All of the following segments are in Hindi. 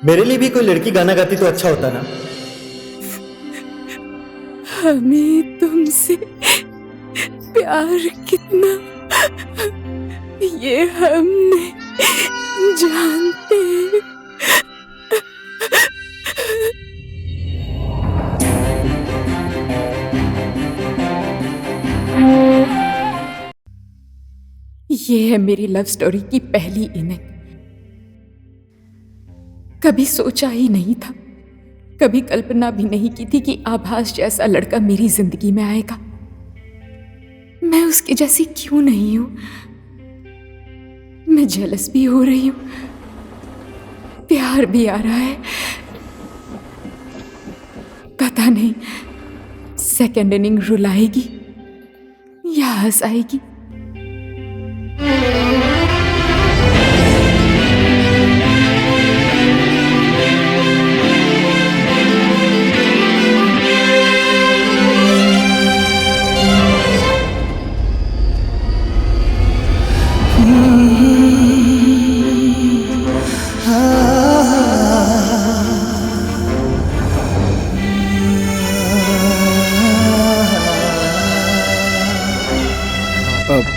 मेरे लिए भी कोई लड़की गाना गाती तो अच्छा होता ना। हमें तुमसे प्यार कितना ये हम नहीं जानते। ये है मेरी लव स्टोरी की पहली इनिंग। कभी सोचा ही नहीं था, कभी कल्पना भी नहीं की थी कि आभास जैसा लड़का मेरी जिंदगी में आएगा। मैं उसकी जैसी क्यों नहीं हूं? मैं जेलस भी हो रही हूं, प्यार भी आ रहा है। पता नहीं सेकेंड इनिंग रुलाएगी या हंसाएगी।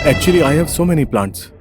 Actually, I have so many plants.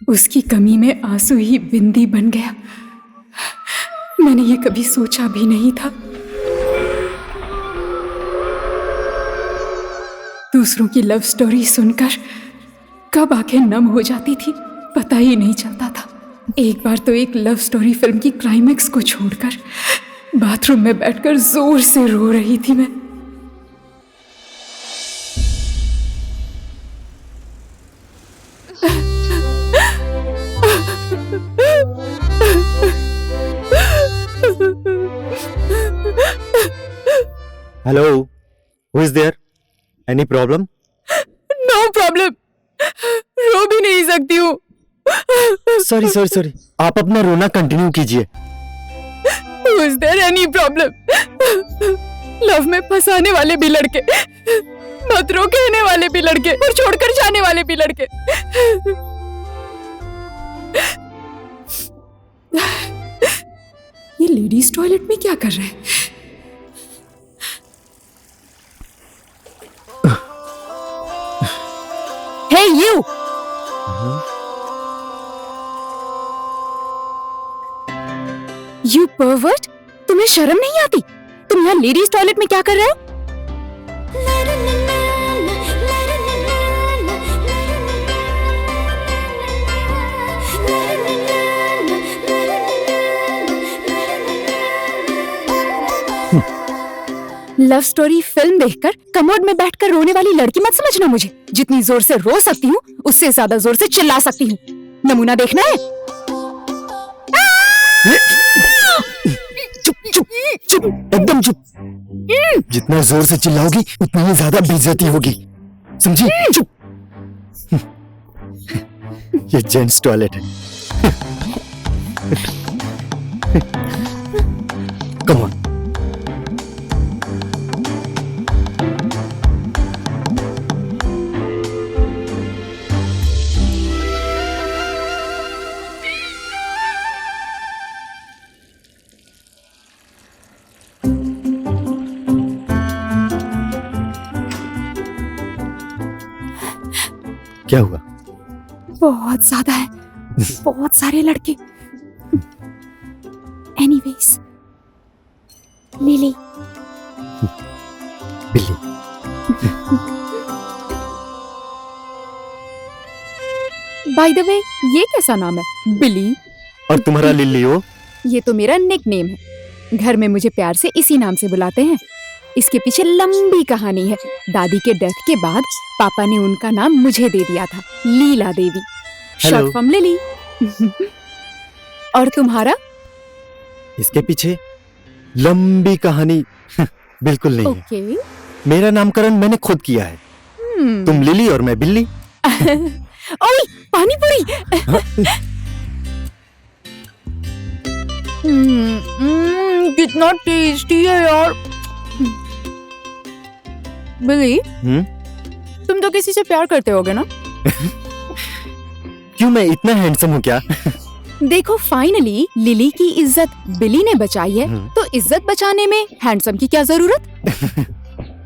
उसकी कमी में आंसू ही बिंदी बन गया। मैंने ये कभी सोचा भी नहीं था। दूसरों की लव स्टोरी सुनकर कब आंखें नम हो जाती थी पता ही नहीं चलता था। एक बार तो एक लव स्टोरी फिल्म की क्लाइमेक्स को छोड़कर बाथरूम में बैठकर जोर से रो रही थी मैं। Hello, who is there? Any problem? No problem, रो भी नहीं सकती हूँ। सॉरी सॉरी सॉरी, आप अपना रोना कंटिन्यू कीजिए। Is there any problem? Love में फंसाने वाले भी लड़के, मत रो कहने वाले भी लड़के और छोड़कर जाने वाले भी लड़के। ये लेडीज टॉयलेट में क्या कर रहे हैं? Hey you! You pervert! तुम्हें शर्म नहीं आती? तुम यहाँ लेडीज टॉयलेट में क्या कर रहे हो? लव स्टोरी फिल्म देखकर कमोड में बैठकर रोने वाली लड़की मत समझना मुझे। जितनी जोर से रो सकती हूँ उससे ज्यादा जोर से चिल्ला सकती हूँ। नमूना देखना है? चुप चुप चुप, एकदम चुप। जितना जोर से चिल्लाओगी उतनी ही ज्यादा बेइज्जती होगी। समझी? चुप। ये जेंट्स टॉयलेट है। Come on. क्या हुआ? बहुत ज्यादा है, बहुत सारे लड़के। Anyways, lily. बिल्ली। बाय द वे, ये कैसा नाम है? बिली। और तुम्हारा लिली हो? ये तो मेरा निक नेम है। घर में मुझे प्यार से इसी नाम से बुलाते हैं। इसके पीछे लंबी कहानी है। दादी के डेथ के बाद पापा ने उनका नाम मुझे दे दिया था, Leela Devi, short form lily. और तुम्हारा? इसके पीछे लंबी कहानी बिल्कुल नहीं है। ओके। मेरा नामकरण मैंने खुद किया है। तुम लिली और मैं बिल्ली। ओए, पानी पूरी। कितना टेस्टी है यार। बिली, तुम तो किसी से प्यार करते होगे ना? क्यों, मैं इतना हैंडसम हूँ क्या? देखो, फाइनली लिली की इज्जत बिली ने बचाई है, तो इज्जत बचाने में हैंडसम की क्या जरूरत?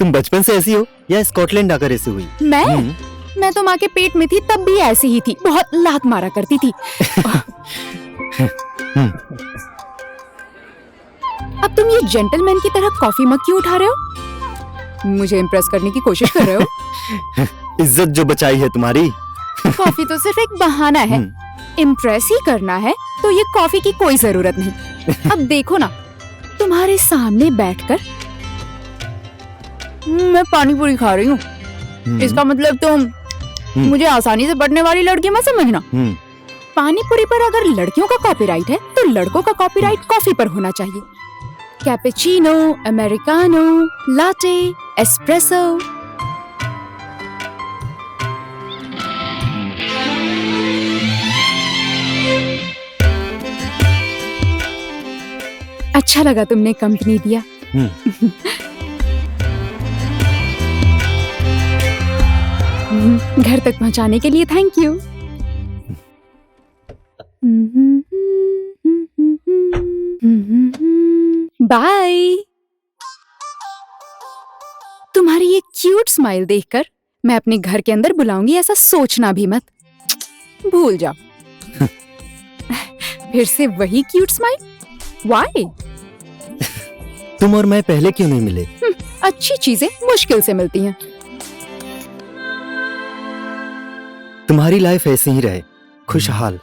तुम बचपन से ऐसी हो या स्कॉटलैंड आकर ऐसी हुई? मैं तो माँ के पेट में थी तब भी ऐसी ही थी, बहुत लात मारा करती थी। अब तुम ये जेंटलमैन की तरह कॉफी मग क्यों उठा रहे हो? मुझे इम्प्रेस करने की कोशिश कर रहे हो? इज्जत जो बचाई है तुम्हारी। कॉफी तो सिर्फ एक बहाना है। इम्प्रेस ही करना है तो ये कॉफी की कोई जरूरत नहीं। अब देखो ना, तुम्हारे सामने बैठकर मैं पानी पूरी खा रही हूँ। इसका मतलब तुम मुझे आसानी से बढ़ने वाली लड़की मत समझना। पानी पूरी पर अगर लड़कियों का कॉपीराइट है तो लड़कों का कॉपीराइट कॉफी पर होना चाहिए। Cappuccino, americano, latte, espresso. अच्छा लगा तुमने कंपनी दिया। घर तक पहुंचाने के लिए थैंक यू। बाय। तुम्हारी ये क्यूट स्माइल देखकर मैं अपने घर के अंदर बुलाऊंगी, ऐसा सोचना भी मत। भूल जाओ। फिर से वही क्यूट स्माइल? व्हाई? तुम और मैं पहले क्यों नहीं मिले? अच्छी चीजें मुश्किल से मिलती हैं। तुम्हारी लाइफ ऐसे ही रहे, खुशहाल।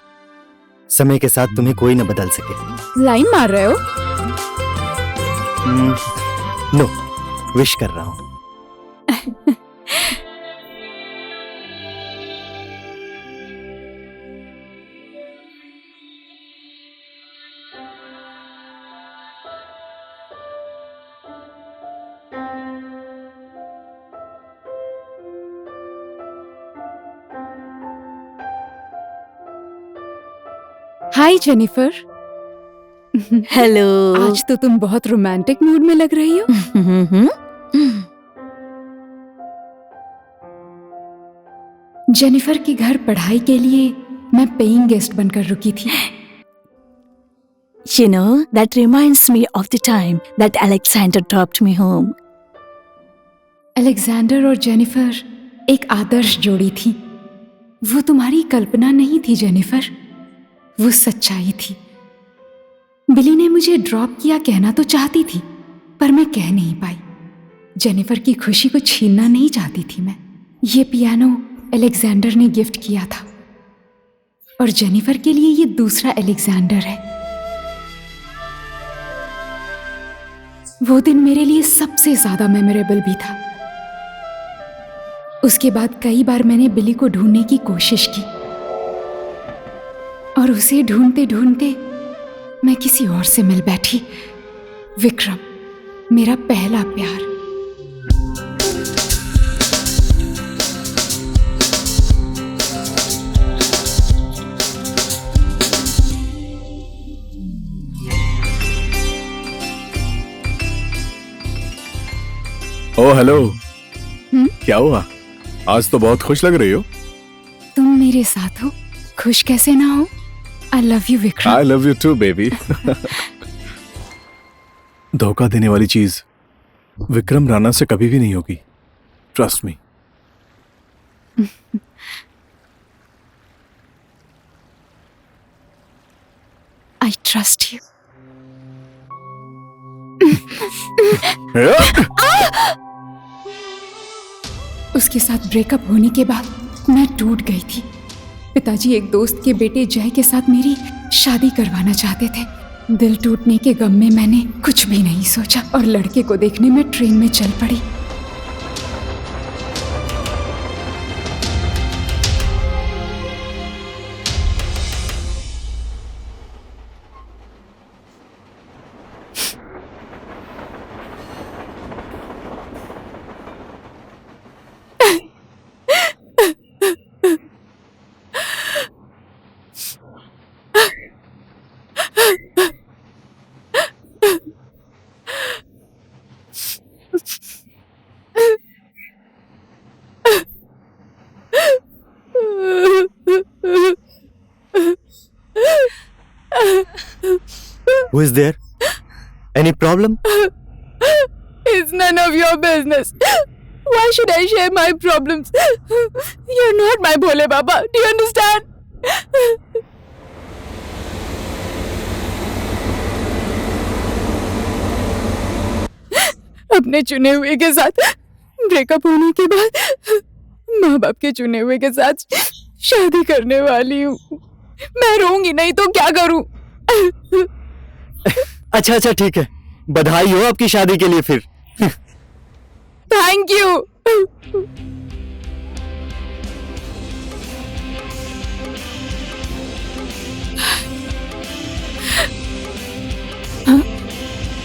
समय के साथ तुम्हें कोई न बदल सके। लाइन मार रहे हो? नो, विश कर रहा हूँ। हाय जेनिफर। हेलो। आज तो तुम बहुत रोमांटिक मूड में लग रही हो। जेनिफर के घर पढ़ाई के लिए मैं पेइंग गेस्ट बनकर रुकी थी। You know, that reminds me of the time that Alexander dropped me home. Alexander और जेनिफर एक आदर्श जोड़ी थी। वो तुम्हारी कल्पना नहीं थी जेनिफर, वो सच्चाई थी। बिली ने मुझे ड्रॉप किया कहना तो चाहती थी, पर मैं कह नहीं पाई। जेनिफर की खुशी को छीनना नहीं चाहती थी मैं। ये पियानो अलेक्जेंडर ने गिफ्ट किया था और जेनिफर के लिए ये दूसरा अलेक्जेंडर है। वो दिन मेरे लिए सबसे ज्यादा मेमोरेबल भी था। उसके बाद कई बार मैंने बिली को ढूंढने की कोशिश की और उसे ढूंढते ढूंढते मैं किसी और से मिल बैठी। विक्रम, मेरा पहला प्यार। ओ हेलो। क्या हुआ? आज तो बहुत खुश लग रही हो। तुम मेरे साथ हो, खुश कैसे ना हो? I love you Vikram. I love you too baby. धोखा देने वाली चीज विक्रम राणा से कभी भी नहीं होगी, trust me. I trust you. उसके साथ ब्रेकअप होने के बाद मैं टूट गई थी। पिताजी एक दोस्त के बेटे जय के साथ मेरी शादी करवाना चाहते थे। दिल टूटने के गम में मैंने कुछ भी नहीं सोचा और लड़के को देखने में ट्रेन में चल पड़ी। Who is there? Any problem? It's none of your business. Why should I share my problems? You're not my Bhole Baba. Do you understand? अपने चुने हुए के साथ ब्रेकअप होने के बाद माँ बाप के चुने हुए के साथ शादी करने वाली हूँ। मैं रोऊंगी नहीं तो क्या करूँ? अच्छा अच्छा ठीक है, बधाई हो आपकी शादी के लिए फिर। Thank you.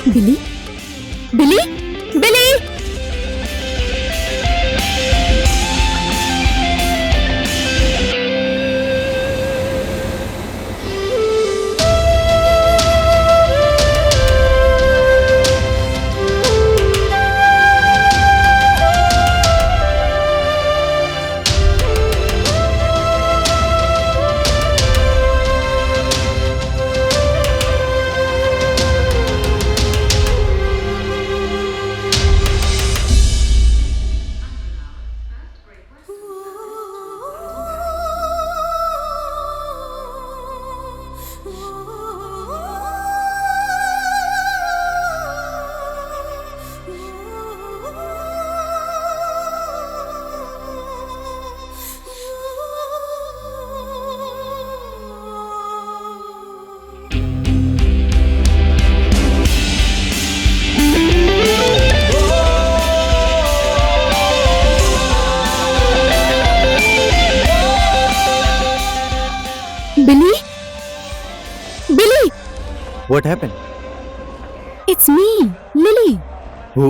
Billy, Billy, Billy. Billy, Billy. What happened? It's me, Lily. Who?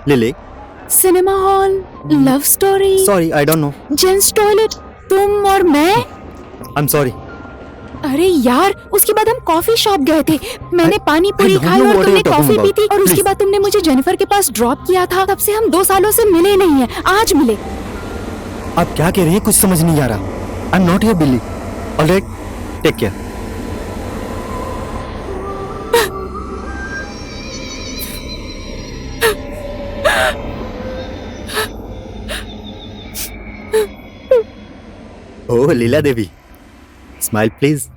Lily? Cinema hall, love story, Sorry, I don't know. Gents toilet, तुम और मैं। I'm sorry. अरे यार, उसके बाद हम कॉफी शॉप गए थे। मैंने पानी पूरी I don't खाई know और what तुमने you're talking coffee P about. थी और उसके Please. बाद तुमने मुझे जेनिफर के पास ड्रॉप किया था। तब से हम 2 सालों से मिले नहीं हैं। आज मिले। आप क्या कह रही हैं? कुछ समझ नहीं आ रहा। I'm not here, Billy. All right, take care. Oh, Leela Devi. Smile, please.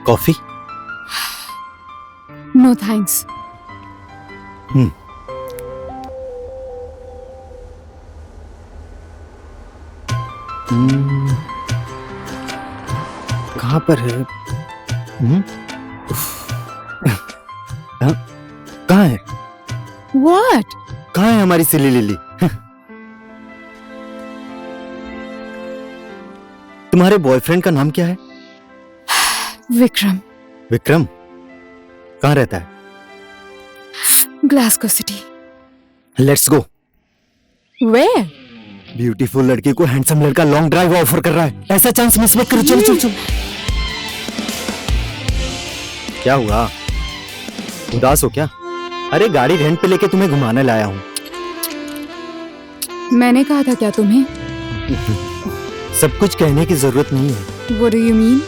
Coffee? No thanks. कहाँ पर है? हाँ? कहाँ है? व्हाट? कहाँ है हमारी सिली लिली? तुम्हारे बॉयफ्रेंड का नाम क्या है? विक्रम, विक्रम। कहाँ रहता है? Glasgow city. Let's go. Where? Beautiful लड़की को हैंडसम लड़का लॉन्ग ड्राइव ऑफर कर रहा है, ऐसा चांस मिस मत करो। चलो चलो चलो। क्या हुआ, उदास हो क्या? अरे गाड़ी रेंट पे लेके तुम्हें घुमाने लाया हूँ। मैंने कहा था क्या तुम्हें? सब कुछ कहने की जरूरत नहीं है, What do you mean?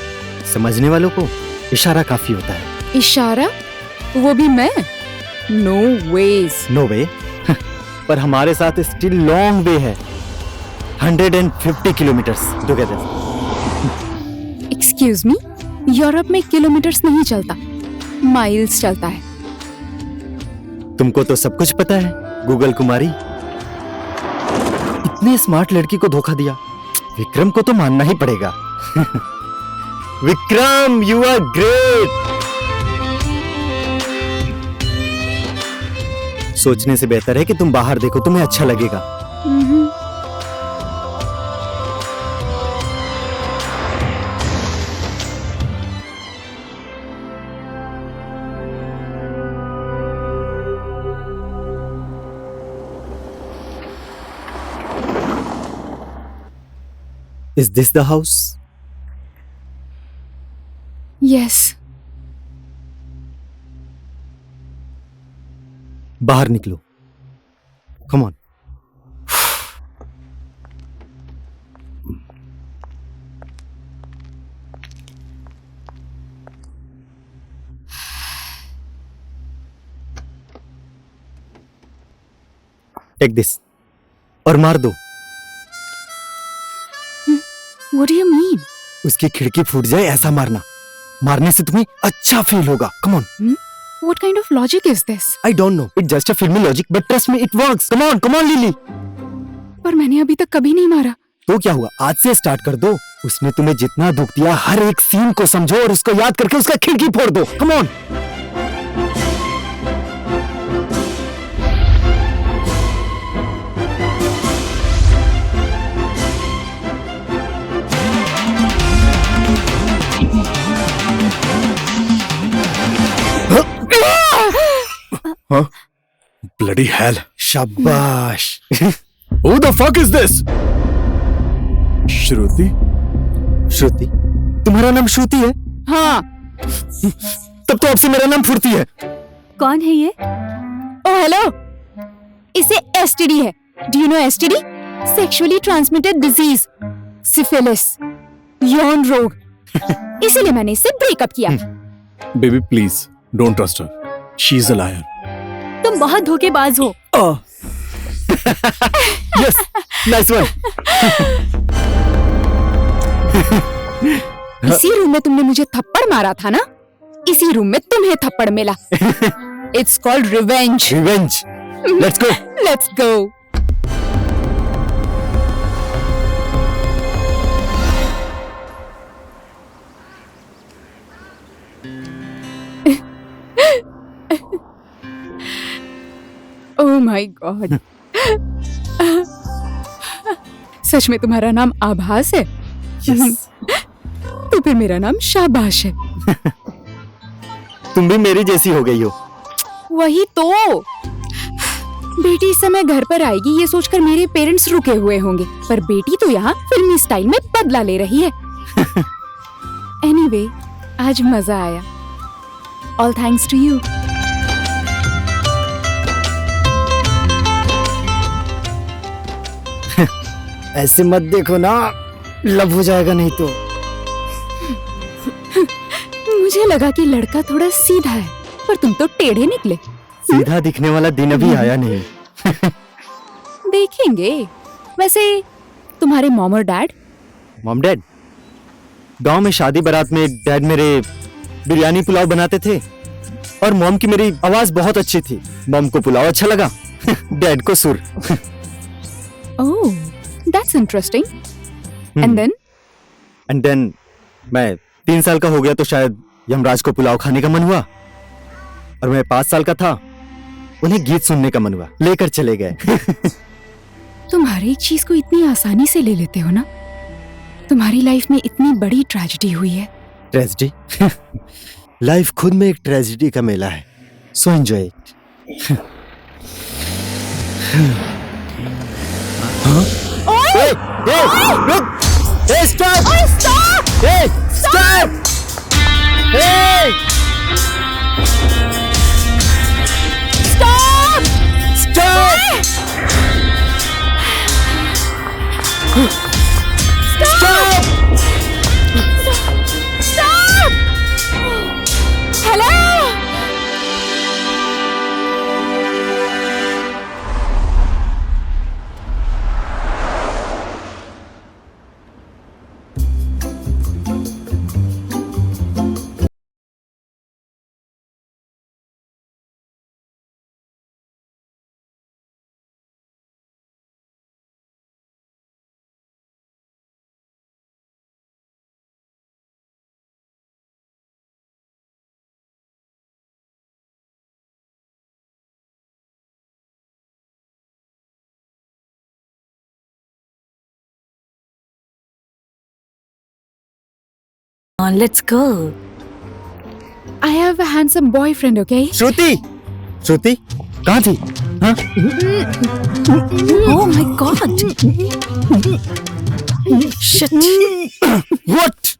समझने वालों को इशारा काफी होता है। इशारा? वो भी मैं? No ways. नो वे। पर हमारे साथ स्टिल लॉन्ग वे है, 150 kilometres together. Excuse me? Europe में किलोमीटर्स नहीं चलता, माइल्स चलता है। तुमको तो सब कुछ पता है, गूगल कुमारी। इतने स्मार्ट लड़की को धोखा दिया, विक्रम को तो मानना ही पड़ेगा। Vikram, you are great. सोचने से बेहतर है कि तुम बाहर देखो, तुम्हें अच्छा लगेगा। Is this the house? Yes. बाहर निकलो। Come on. Take this. और मार दो। What do you mean? उसकी खिड़की फूट जाए ऐसा मारना। मारने से तुम्हें अच्छा फील होगा। Come on. What kind of logic is this? I don't know. It's just a filmy logic, but trust me, it works. Come on, Lily. पर मैंने अभी तक कभी नहीं मारा। तो क्या हुआ, आज से स्टार्ट कर दो। उसने तुम्हें जितना दुख दिया, हर एक सीन को समझो और उसको याद करके उसका खिड़की फोड़ दो। Come on. Huh? Bloody hell. शाबाश। Who the fuck is this? श्रुति? श्रुति? तुम्हारा नाम श्रुति है? हाँ। तब तो आपसे मेरा नाम फुर्ती है। कौन है ये? ओ हेलो, इसे एसटीडी है। Do you know STD? Sexually transmitted disease, syphilis, यौन रोग। इसीलिए मैंने इससे ब्रेकअप किया। Baby, please don't trust her. She's a liar. तुम बहुत धोखेबाज हो। Yes, nice one. इसी रूम में तुमने मुझे थप्पड़ मारा था ना? इसी रूम में तुम्हें थप्पड़ मिला। It's called revenge. Revenge. Let's go. Let's go. Oh my God. सच में तुम्हारा नाम आभास है? Yes. तो फिर मेरा नाम शाबाश है। तुम भी मेरी जैसी हो गई हो। वही तो। बेटी इस समय घर पर आएगी ये सोचकर मेरे पेरेंट्स रुके हुए होंगे, पर बेटी तो यहाँ फिल्मी स्टाइल में बदला ले रही है। एनीवे, आज मजा आया। All thanks to you. ऐसे मत देखो ना, लव हो जाएगा नहीं तो। मुझे लगा कि लड़का थोड़ा सीधा है, पर तुम तो टेढ़े निकले। सीधा दिखने वाला दिन अभी आया नहीं। देखेंगे। वैसे तुम्हारे मॉम और डैड? मॉम डैड गांव में शादी बारात में डैड मेरे बिरयानी पुलाव बनाते थे और मॉम की मेरी आवाज बहुत अच्छी थी। मॉम को पुलाव अच्छा लगा, डैड को सुर। Oh, that's interesting. And then? मैं 3 साल का हो गया तो शायद यमराज को पुलाव खाने का मन हुआ, और मैं 5 साल का था, उन्हें गीत सुनने का मन हुआ, लेकर चले गए। तुम हर एक चीज को इतनी आसानी से ले लेते हो ना। तुम्हारी लाइफ में इतनी बड़ी ट्रेजेडी हुई है। ट्रेजेडी? लाइफ खुद में एक ट्रेजेडी का मेला है, so enjoy it. Stop! Stop! Let's go. I have a handsome boyfriend, okay? श्रुति, श्रुति कहाँ थी? हाँ? Oh my god. Shit. What?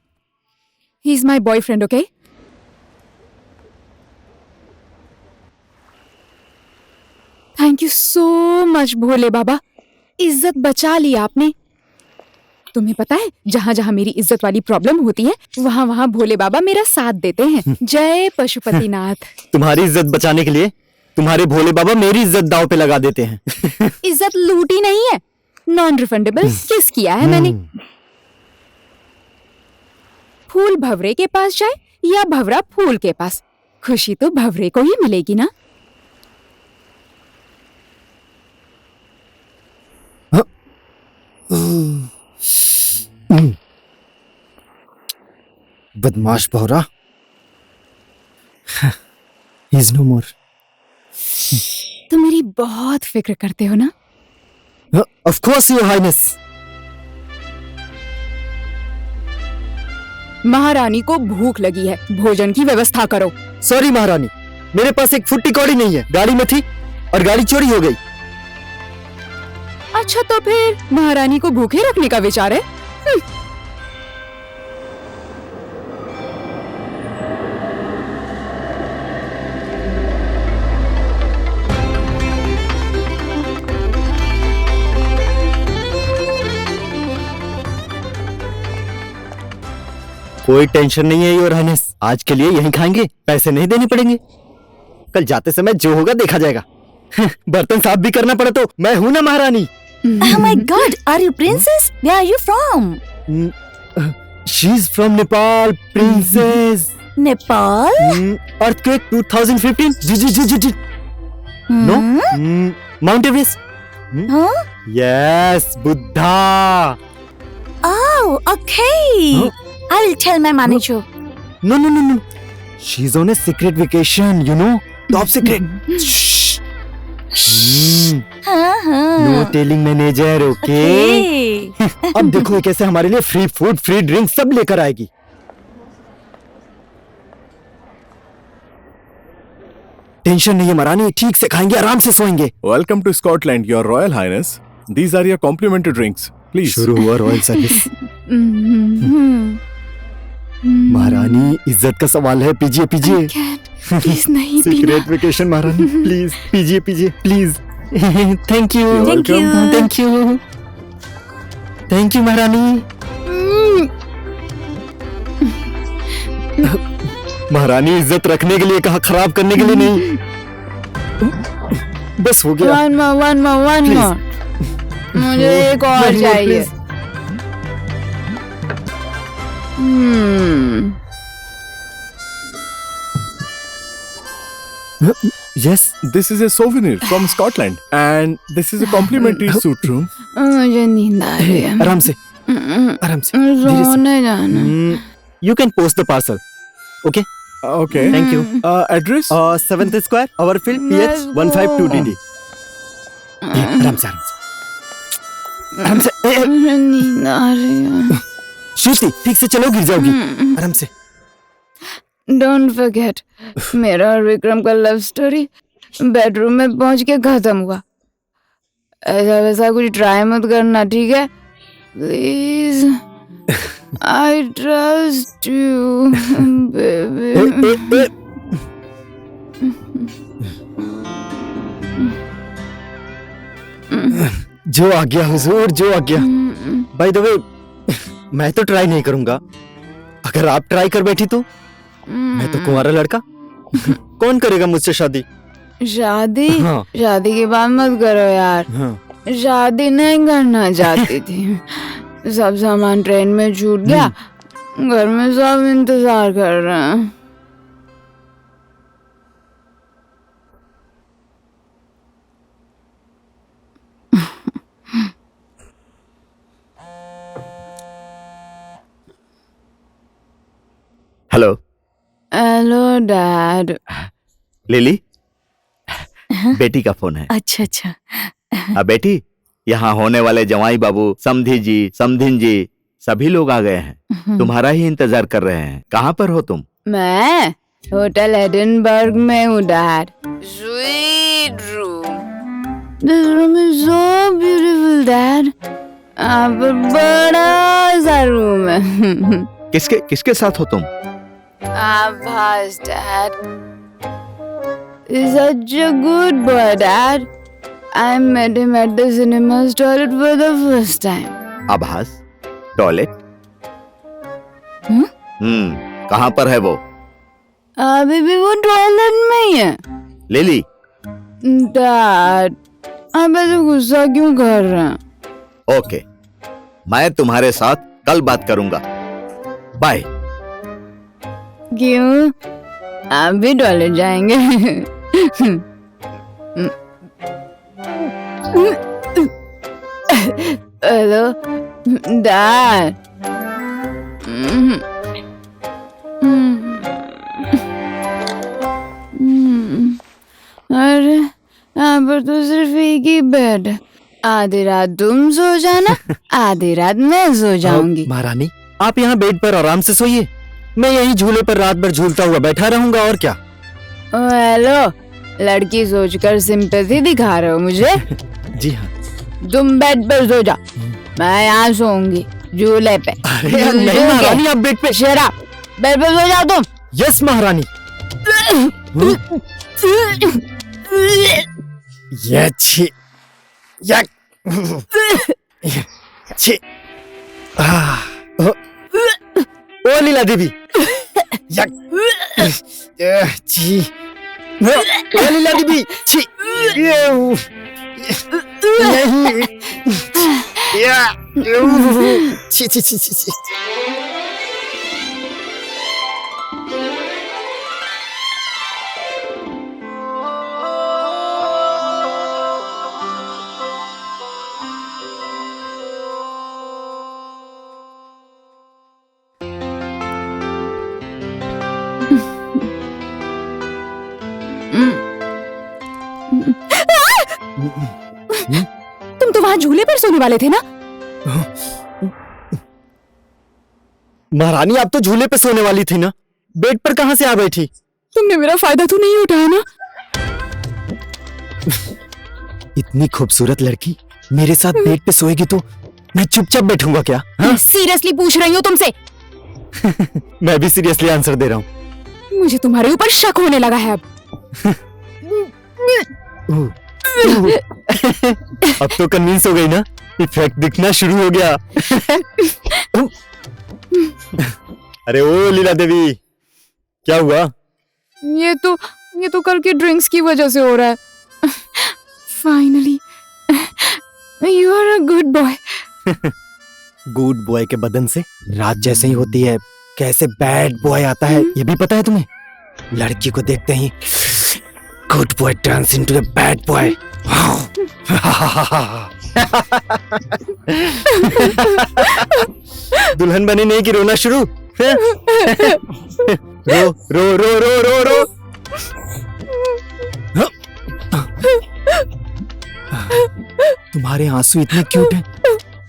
He's my boyfriend, okay? Thank you so much, भोले बाबा। इज्जत बचा ली आपने। तुम्हें पता है, जहाँ जहाँ मेरी इज्जत वाली प्रॉब्लम होती है, वहाँ वहाँ भोले बाबा मेरा साथ देते हैं। जय पशुपतिनाथ। तुम्हारी इज्जत बचाने के लिए तुम्हारे भोले बाबा मेरी इज्जत दांव पे लगा देते हैं। इज्जत लूटी नहीं है, नॉन रिफंडेबल किस किया है मैंने। फूल भंवरे के पास जाए या भंवरा फूल के पास, खुशी तो भंवरे को ही मिलेगी ना। बदमाश भौरा। He is no more. तुम मेरी बहुत फिक्र करते हो ना। Of course, Your Highness. महारानी को भूख लगी है, भोजन की व्यवस्था करो। सॉरी महारानी, मेरे पास एक फुट्टी कौड़ी नहीं है, गाड़ी में थी और गाड़ी चोरी हो गई। अच्छा, तो फिर महारानी को भूखे रखने का विचार है? कोई टेंशन नहीं है योर हाइनेस, आज के लिए यहीं खाएंगे, पैसे नहीं देने पड़ेंगे। कल जाते समय जो होगा देखा जाएगा। बर्तन साफ भी करना पड़ा तो मैं हूं ना महारानी। Oh my god, are you princess? Where are you from? She is from Nepal, princess. Nepal? Earthquake 2015. Ji. No? Mount Everest. Huh? Yes, Buddha. Oh, okay. Huh? I will tell my manager. No. She's on a secret vacation, you know? Top secret. Shh. No telling manager, okay? अब देखो ये कैसे हमारे लिए फ्री फूड, फ्री ड्रिंक सब लेकर आएगी। टेंशन नहीं है महारानी, ठीक से खाएंगे, आराम से सोएंगे। Welcome to Scotland, Your Royal Highness. These are your complimentary drinks. Please. शुरू हुआ रॉयल सर्विस। महारानी इज्जत का सवाल है, पीजिए। प्लीज नहीं पीना। सीक्रेट वेकेशन महारानी, प्लीज पीजिए प्लीज। थैंक यू महारानी। महारानी इज्जत रखने के लिए कहा, खराब करने के लिए नहीं। बस हो गया। One more. मुझे एक और चाहिए। Yes, This is a souvenir from Scotland, and this is a complimentary suite room. मुझे नींद आ रही है। आराम से धीरे से। सोने जाना। You can post the parcel. Okay. Okay. Thank you. Address? 7th Square, Overfield, PH 152DD. आराम से। मुझे नींद आ रही है। श्रुति ठीक से चलो, गिर जाओगी। आराम से। डोंट फॉरगेट, मेरा और विक्रम का लव स्टोरी बेडरूम में पहुंच के खत्म हुआ। ऐसा वैसा कुछ ट्राई मत करना, ठीक है? Please, I trust you baby. जो आ गया हुजूर, जो आ गया। बाय द वे, मैं तो ट्राई नहीं करूंगा। अगर आप ट्राई कर बैठी तो मैं तो कुंवारा लड़का। कौन करेगा मुझसे शादी? शादी? हाँ। शादी की बात मत करो यार। हाँ। शादी नहीं करना चाहती थी। सब सामान ट्रेन में छूट गया, घर में सब इंतजार कर रहे हैं। हेलो। Hello dad. लिली, बेटी का फोन है। अच्छा अच्छा। अब बेटी, यहाँ होने वाले जवाई बाबू, समधी जी, समधिन जी, सभी लोग आ गए हैं। तुम्हारा ही इंतजार कर रहे हैं। कहाँ पर हो तुम? मैं होटल एडिनबर्ग में हूँ dad. Suite room. This room is so beautiful dad. यहाँ पर बड़ा सा रूम है। किसके साथ हो तुम? आभास dad. He's such a good boy, Dad. I met him at the cinema toilet for the first time. आभास? टॉयलेट? कहाँ पर है वो? अभी भी वो टॉयलेट में ही है। लिली, डैड, आप ऐसे गुस्सा क्यों कर रहे हैं? ओके, मैं तुम्हारे साथ कल बात करूंगा। बाय। क्यों? आप भी टॉयलेट जाएंगे? Hello dad. अरे यहाँ पर तो सिर्फ एक ही बेड है। आधी रात तुम सो जाना, आधी रात मैं सो जाऊंगी। महारानी, आप यहाँ बेड पर आराम से सोइए। मैं यहीं झूले पर रात भर झूलता हुआ बैठा रहूंगा, और क्या। हेलो, लड़की सोचकर सिंपैथी दिखा रहे हो मुझे? जी हाँ। तुम बेड पर सो जाओ, मैं यहाँ सोऊंगी झूले पे। अरे नहीं महारानी, आप बेड पे। शराब, बेड पे सो जाओ तुम। यस महारानी। ये छी, या छी। ओ लीला देवी, या छी। ओ लीला देवी, छी। नहीं, या छी छी छी छी छी। तुम तो वहां झूले पर सोने वाले थे ना? महारानी, आप तो झूले पे सोने वाली थी ना, बेड पर कहां से आ बैठी? तुमने मेरा फायदा तो नहीं उठाया ना? इतनी खूबसूरत लड़की मेरे साथ बेड पे सोएगी तो मैं चुपचाप बैठूंगा क्या? हाँ? सीरियसली पूछ रही हूँ तुमसे। मैं भी सीरियसली आंसर दे रहा हूँ। मुझे तुम्हारे ऊपर शक होने लगा है अब। अब तो कन्विंस हो गई ना? इफेक्ट दिखना शुरू हो गया। अरे ओ लीला देवी, क्या हुआ? ये तो कल की ड्रिंक्स की वजह से हो रहा है। Finally you are a good boy. Good boy के बदन से रात जैसे ही होती है, कैसे बैड बॉय आता है ये भी पता है तुम्हें? लड़की को देखते ही good boy turns into the bad boy. दुल्हन बने नहीं कि रोना शुरू? रो रो रो रो रो रो। तुम्हारे आंसू इतने क्यूट हैं,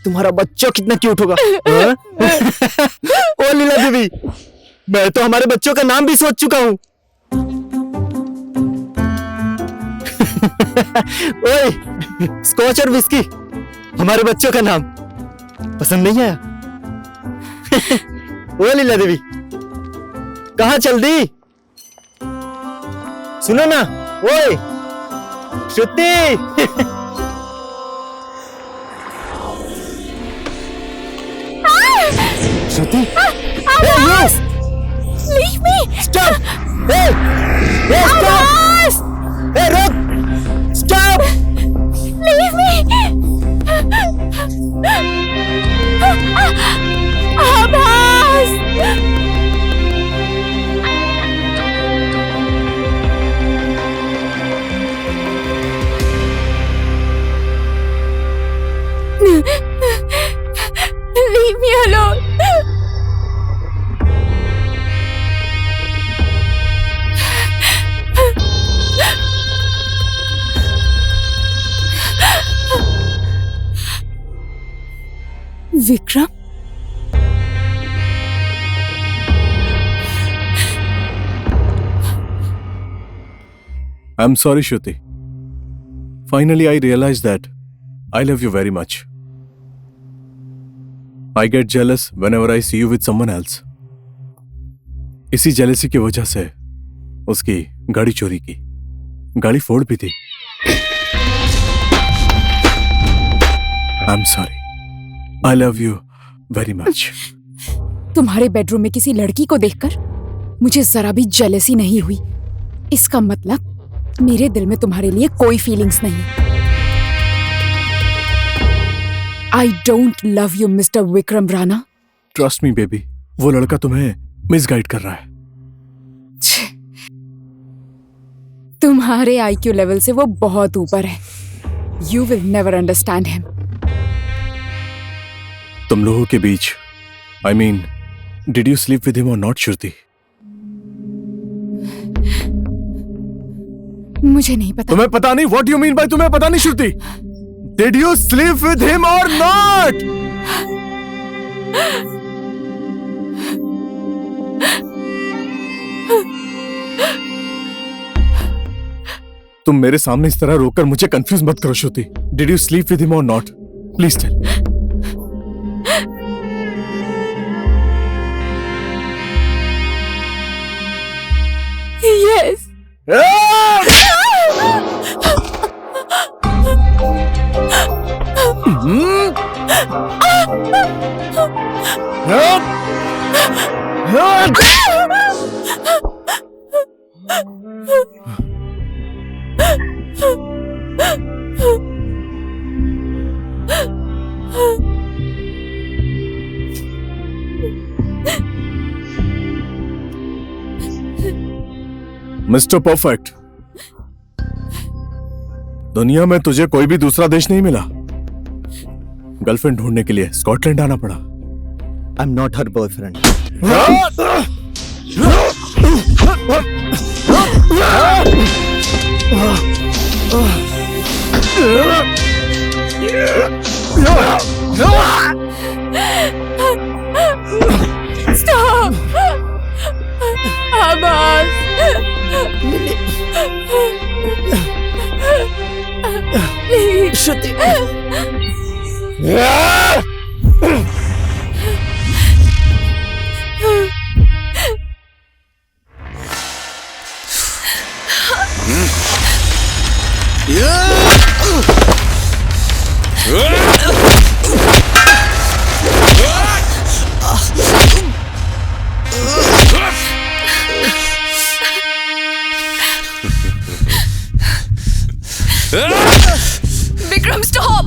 तुम्हारा बच्चा कितना क्यूट होगा। हाँ? ओ लीला देवी, मैं तो हमारे बच्चों का नाम भी सोच चुका हूं। ओए, स्कॉच और विस्की, हमारे बच्चों का नाम पसंद नहीं आया? ओ लीला देवी, कहाँ चल दी? सुनो ना, ओए श्रुति। श्रुति, Abbas! Leave me! Stop! Stop! रुक! Stop! Leave me! Abbas! Leave me alone! Vikram? I'm sorry, Shruti. Finally, I realized that I love you very much. I get jealous whenever I see you with someone else. इसी जेलसी की वजह से उसकी गाड़ी चोरी की, गाड़ी फोड़ भी थी। I'm sorry. I love you very much. तुम्हारे बेडरूम में किसी लड़की को देखकर मुझे जरा भी जेलसी नहीं हुई। इसका मतलब मेरे दिल में तुम्हारे लिए कोई फीलिंग्स नहीं। I don't love you, Mr. Vikram Rana. Trust me, baby. वो लड़का तुम्हें मिसगाइड कर रहा है। छे, तुम्हारे IQ लेवल से वो बहुत ऊपर है। You will never understand him. तुम लोगों के बीच, I mean, did you sleep with him or not, Shruti? मुझे नहीं पता। तुम्हें पता नहीं? What do you mean by तुम्हें पता नहीं, श्रुति? Did you sleep with him or not? तुम मेरे सामने इस तरह रोककर मुझे कंफ्यूज मत करो, श्रुति। Did you sleep with him or not? Please tell. Yes. Mister perfect, दुनिया में तुझे कोई भी दूसरा देश नहीं मिला। गर्लफ्रेंड ढूंढने के लिए स्कॉटलैंड आना पड़ा। I'm not her boyfriend. Stop! Abbas! Please. Shruti, Vikram, stop!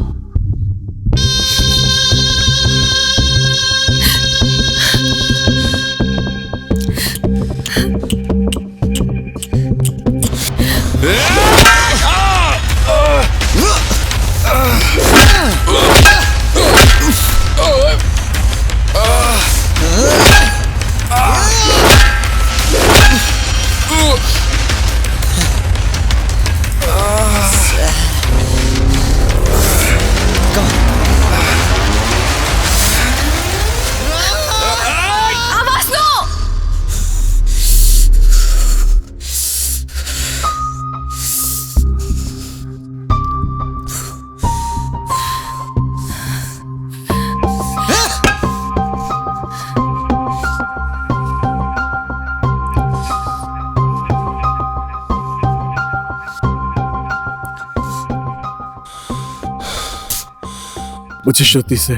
मुझे श्रुति से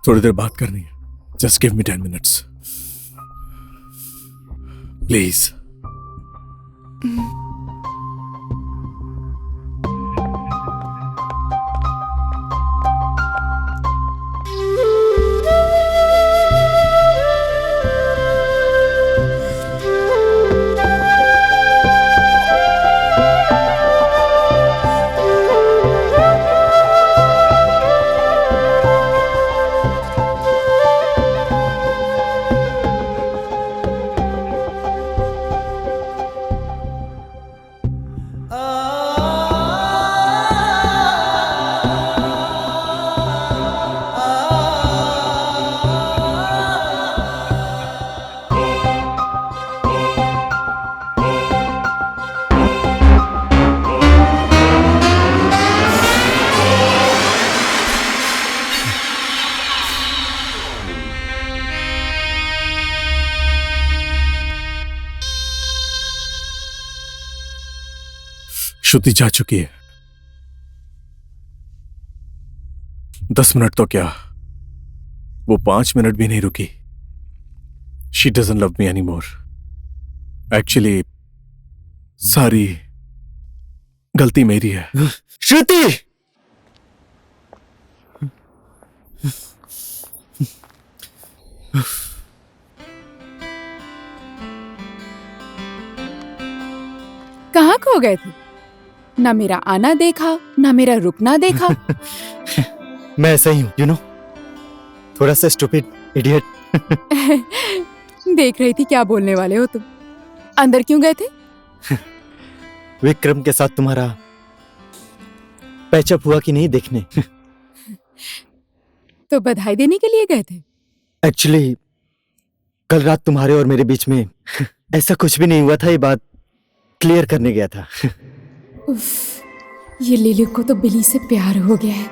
थोड़ी देर बात करनी है. Just give me 10 minutes. Please. Shruti जा चुकी है. 10 मिनट तो क्या, वो 5 मिनट भी नहीं रुकी. She doesn't love me any more. Actually सारी गलती मेरी है. श्रुति! कहाँ खो गए थे? ना मेरा आना देखा, ना मेरा रुकना देखा. मैं ऐसा ही हूं, यू नो, थोड़ा सा स्टूपिड इडियट. देख रही थी क्या बोलने वाले हो तुम. अंदर क्यों गए थे? विक्रम के साथ तुम्हारा पैचअप हुआ कि नहीं देखने. तो बधाई देने के लिए गए थे? एक्चुअली कल रात तुम्हारे और मेरे बीच में ऐसा कुछ भी नहीं हुआ था. ये बात क्लियर करने गया था. उफ, ये लिली को तो बिली से प्यार हो गया है.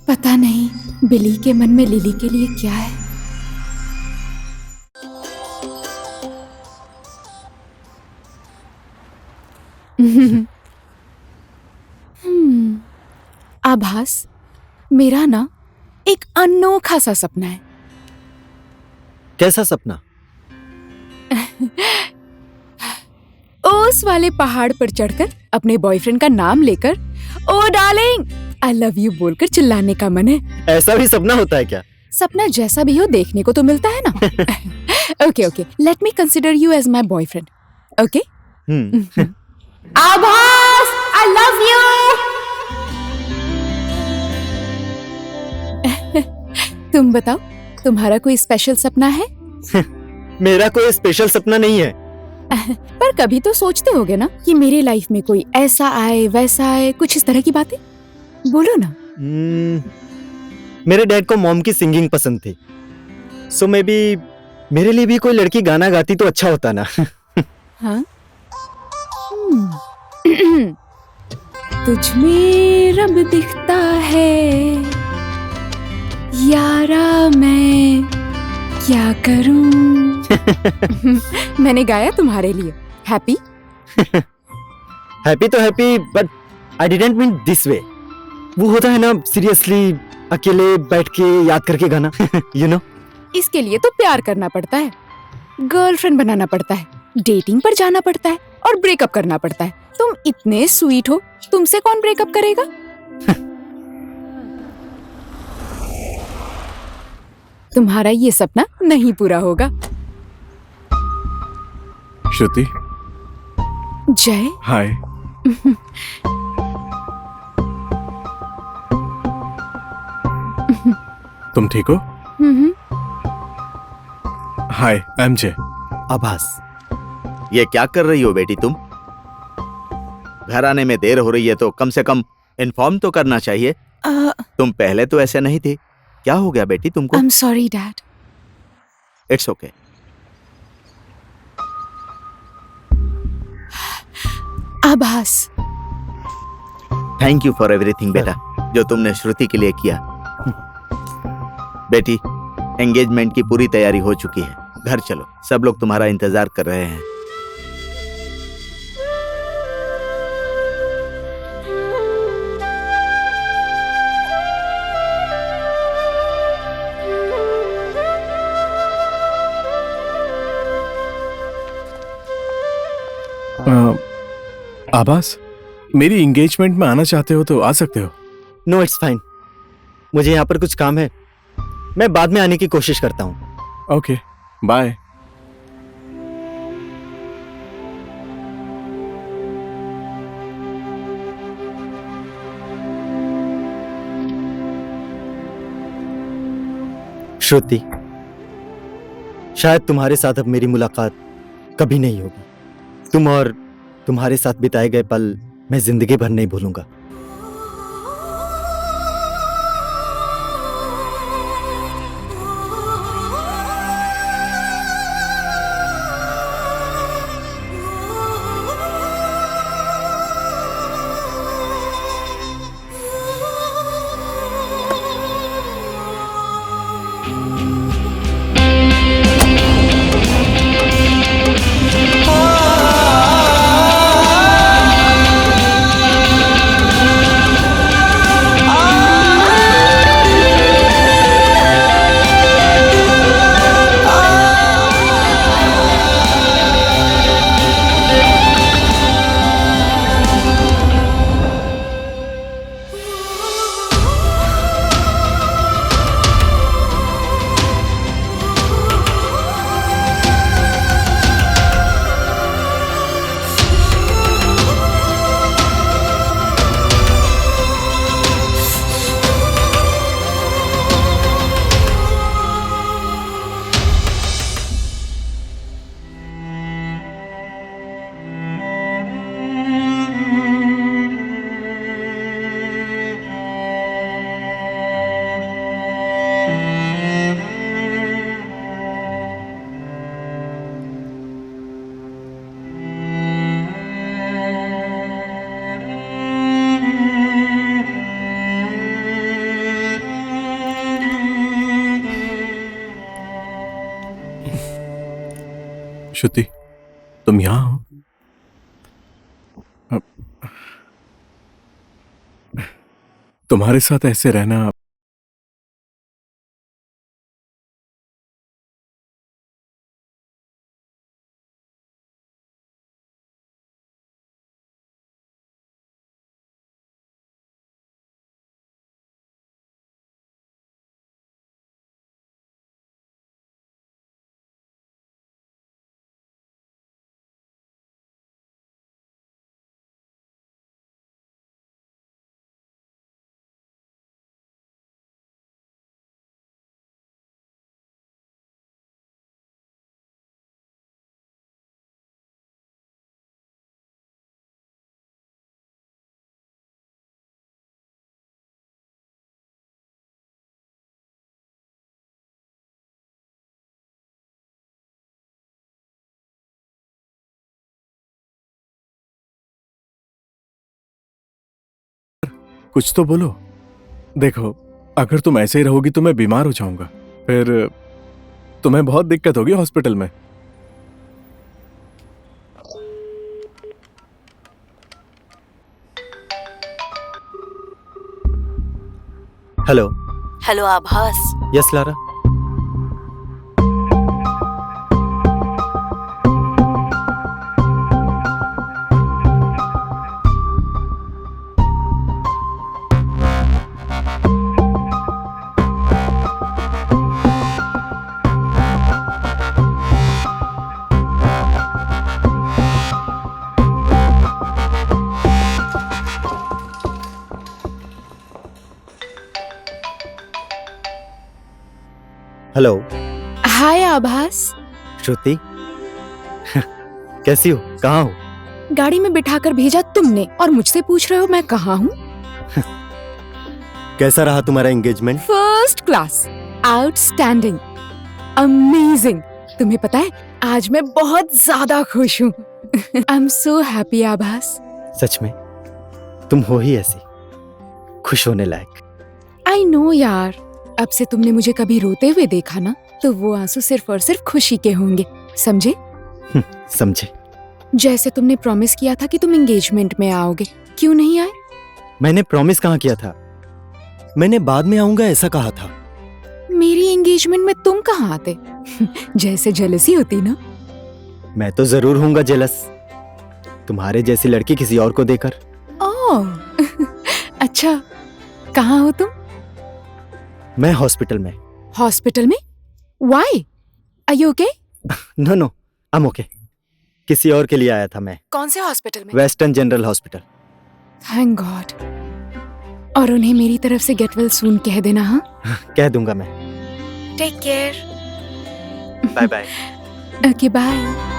पता नहीं बिली के मन में लिली के लिए क्या है. आभास, मेरा ना एक अनोखा सा सपना है. कैसा सपना? उस वाले पहाड़ पर चढ़कर अपने बॉयफ्रेंड का नाम लेकर ओ डार्लिंग आई लव यू बोलकर चिल्लाने का मन है. ऐसा भी सपना होता है क्या? सपना जैसा भी हो देखने को तो मिलता है ना. Okay okay, let me consider you as my boyfriend. Okay. Abhas, I love you. तुम बताओ, तुम्हारा कोई स्पेशल सपना है? मेरा कोई स्पेशल सपना नहीं है. पर कभी तो सोचते होगे ना कि मेरे लाइफ में कोई ऐसा आए वैसा आए, कुछ इस तरह की बातें बोलो ना. मेरे डैड को मॉम की सिंगिंग पसंद थी, सो मे बी मेरे लिए भी कोई लड़की गाना गाती तो अच्छा होता ना. हाँ. तुझ में रब दिखता है यारा, मैं क्या करूं. मैंने गाया तुम्हारे लिए. हैप्पी? हैप्पी तो happy, but I didn't mean this way. वो होता है ना सीरियसली अकेले बैठ के याद करके गाना. You know. इसके लिए तो प्यार करना पड़ता है, गर्लफ्रेंड बनाना पड़ता है, डेटिंग पर जाना पड़ता है और ब्रेकअप करना पड़ता है. तुम इतने स्वीट हो, तुमसे कौन ब्रेकअप करेगा? तुम्हारा ये सपना नहीं पूरा होगा. श्रुति, जय. हाय. तुम ठीक हो? हाय, आई एम जय. आभास. ये क्या कर रही हो बेटी तुम? घर आने में देर हो रही है तो कम से कम इन्फॉर्म तो करना चाहिए. तुम पहले तो ऐसे नहीं थी. क्या हो गया बेटी तुमको? I'm sorry, Dad. It's okay. आभास. थैंक यू फॉर एवरीथिंग बेटा, जो तुमने श्रुति के लिए किया. बेटी, एंगेजमेंट की पूरी तैयारी हो चुकी है. घर चलो, सब लोग तुम्हारा इंतजार कर रहे हैं. आभास, मेरी एंगेजमेंट में आना चाहते हो तो आ सकते हो। नो इट्स फाइन, मुझे यहाँ पर कुछ काम है, मैं बाद में आने की कोशिश करता हूँ। Okay, bye. श्रुति, शायद तुम्हारे साथ अब मेरी मुलाकात कभी नहीं होगी। तुम और तुम्हारे साथ बिताए गए पल मैं जिंदगी भर नहीं भूलूंगा। श्रुति, तुम यहाँ हो? तुम्हारे साथ ऐसे रहना कुछ तो बोलो। देखो, अगर तुम ऐसे ही रहोगी तो मैं बीमार हो जाऊंगा, फिर तुम्हें बहुत दिक्कत होगी हॉस्पिटल में। हेलो। हेलो आभास। Yes Lara. हेलो। हाय आभास। श्रुति कैसी हो, कहाँ हो? गाड़ी में बिठाकर भेजा तुमने और मुझसे पूछ रहे हो मैं कहाँ हूँ? कैसा रहा तुम्हारा engagement? First class, outstanding, amazing. तुम्हें पता है आज मैं बहुत ज्यादा खुश हूँ। आई एम सो हैप्पी आभास। सच में तुम हो ही ऐसी खुश होने लायक। आई नो यार, अब से तुमने मुझे कभी रोते हुए देखा ना, तो वो आंसू सिर्फ और सिर्फ खुशी के होंगे, समझे? समझे। जैसे तुमने प्रॉमिस किया था कि तुम एंगेजमेंट में आओगे, क्यों नहीं आए? मैंने प्रॉमिस कहाँ किया था? मैंने बाद में आऊंगा ऐसा कहा था। मेरी एंगेजमेंट में तुम कहाँ आते? जैसे जेलसी होती ना। मैं तो जरूर हूंगा जेलस। तुम्हारे जैसी लड़की किसी और को देकर। ओह अच्छा, कहाँ हो तुम? मैं हॉस्पिटल में। हॉस्पिटल में? Why? Are you okay? No no, I am okay. किसी और के लिए आया था मैं। कौन से हॉस्पिटल में? Western general hospital. Thank God. और उन्हें मेरी तरफ से गेट वेल सून कह देना। हाँ, कह दूंगा मैं। Take care. Bye bye. Okay bye.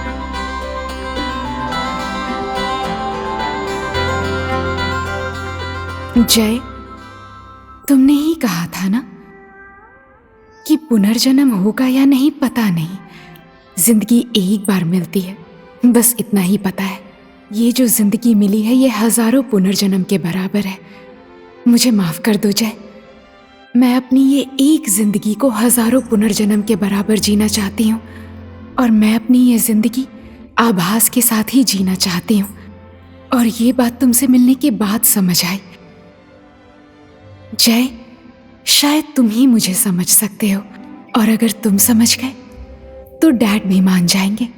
Jay, तुमने ही कहा था ना कि पुनर्जन्म होगा या नहीं पता नहीं, जिंदगी एक बार मिलती है, बस इतना ही पता है। ये जो जिंदगी मिली है ये हजारों पुनर्जन्म के बराबर है। मुझे माफ कर दो जय, मैं अपनी ये एक जिंदगी को हजारों पुनर्जन्म के बराबर जीना चाहती हूँ, और मैं अपनी ये जिंदगी आभास के साथ ही जीना चाहती हूँ। और ये बात तुमसे मिलने के बाद समझ आई। जय, शायद तुम ही मुझे समझ सकते हो, और अगर तुम समझ गए तो डैड भी मान जाएंगे।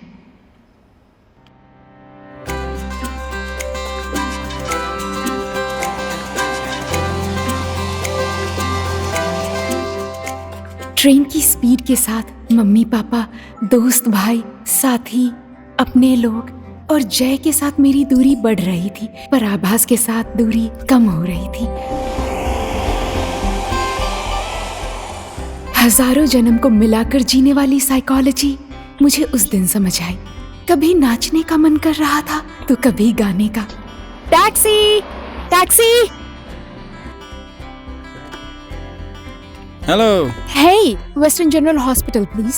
ट्रेन की स्पीड के साथ मम्मी पापा, दोस्त भाई, साथी, अपने लोग और जय के साथ मेरी दूरी बढ़ रही थी, पर आभास के साथ दूरी कम हो रही थी। हजारों जन्म को मिलाकर जीने वाली साइकोलॉजी मुझे उस दिन समझ आई। कभी नाचने का मन कर रहा था तो कभी गाने का। Taxi, taxi. Hello. Hey, Western General Hospital, please.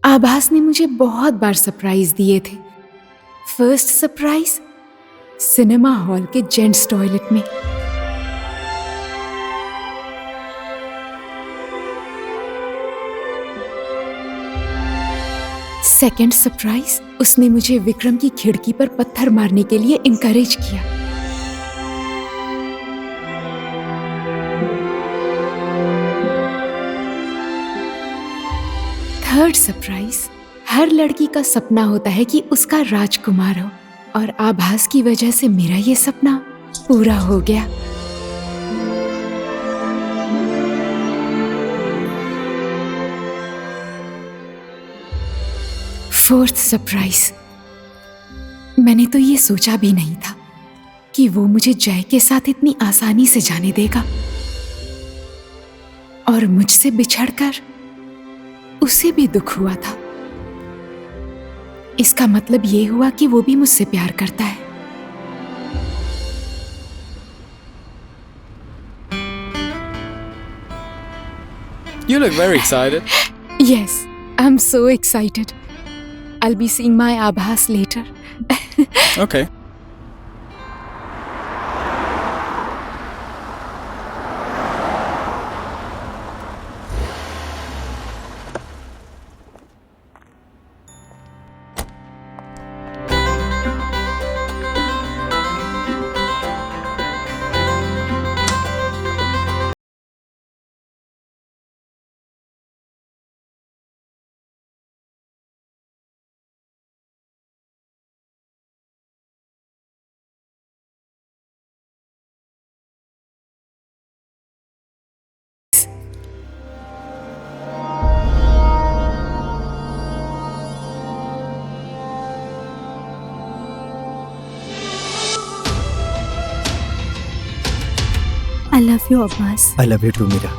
आभास ने मुझे बहुत बार सरप्राइज दिए थे। फर्स्ट सरप्राइज सिनेमा हॉल के जेंट्स टॉयलेट में। सेकेंड सरप्राइज, उसने मुझे विक्रम की खिड़की पर पत्थर मारने के लिए इनकरेज किया। थर्ड सरप्राइज, हर लड़की का सपना होता है कि उसका राजकुमार हो, और आभास की वजह से मेरा ये सपना पूरा हो गया। फोर्थ सरप्राइज, मैंने तो ये सोचा भी नहीं था कि वो मुझे जय के साथ इतनी आसानी से जाने देगा, और मुझसे बिछड़कर उसे भी दुख हुआ था। इसका मतलब ये हुआ कि वो भी मुझसे प्यार करता है। You look very excited. Yes, I'm so excited. I'll be seeing my Abhas later. Okay. I love you, Abbas. I love you too, Mira.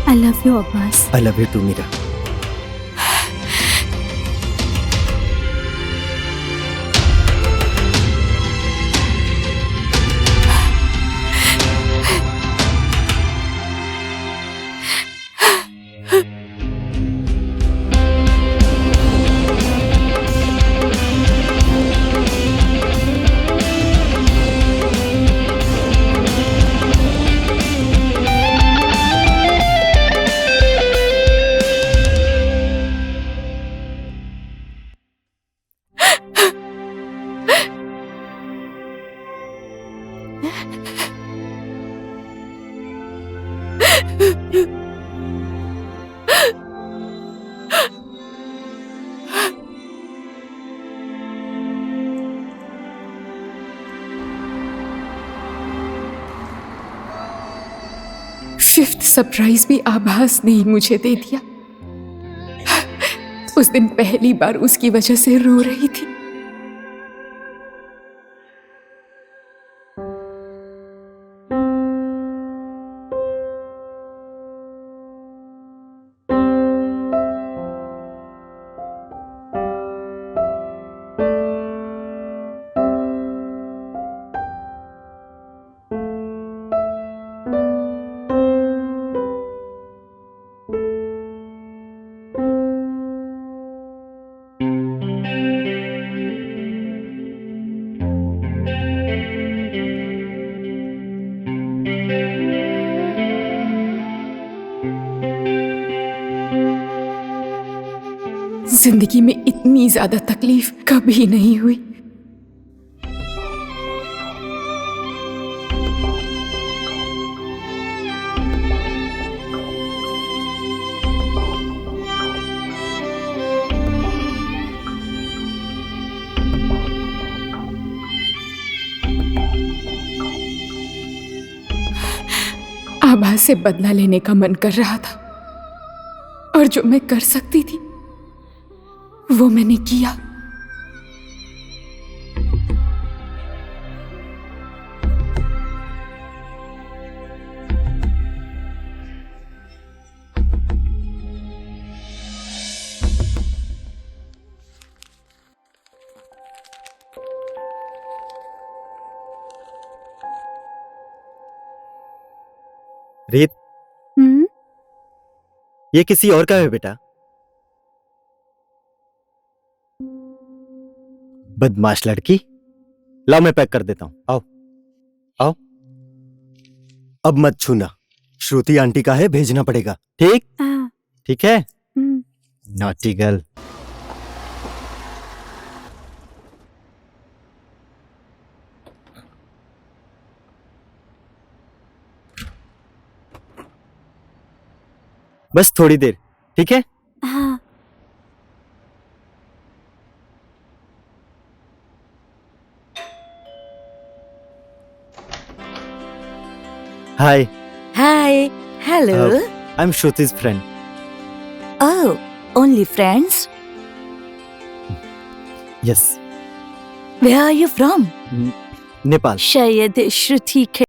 I love you, Abbas. I love you too, Mira. Surprise भी आभास ने ही मुझे दे दिया। उस दिन पहली बार उसकी वजह से रो रही थी। जिंदगी में इतनी ज्यादा तकलीफ कभी नहीं हुई। आभा से बदला लेने का मन कर रहा था और जो मैं कर सकती थी वो मैंने किया। रीत, ये किसी और का है बेटा। बदमाश लड़की। लाओ मैं पैक कर देता हूं। आओ आओ। अब मत छूना, श्रुति आंटी का है, भेजना पड़ेगा। ठीक ठीक है। Naughty girl. बस थोड़ी देर, ठीक है? हाँ। Hi. Hi. Hello. I am Shruti's friend. Oh, only friends? Yes. Where are you from? Nepal. शायद श्रुति के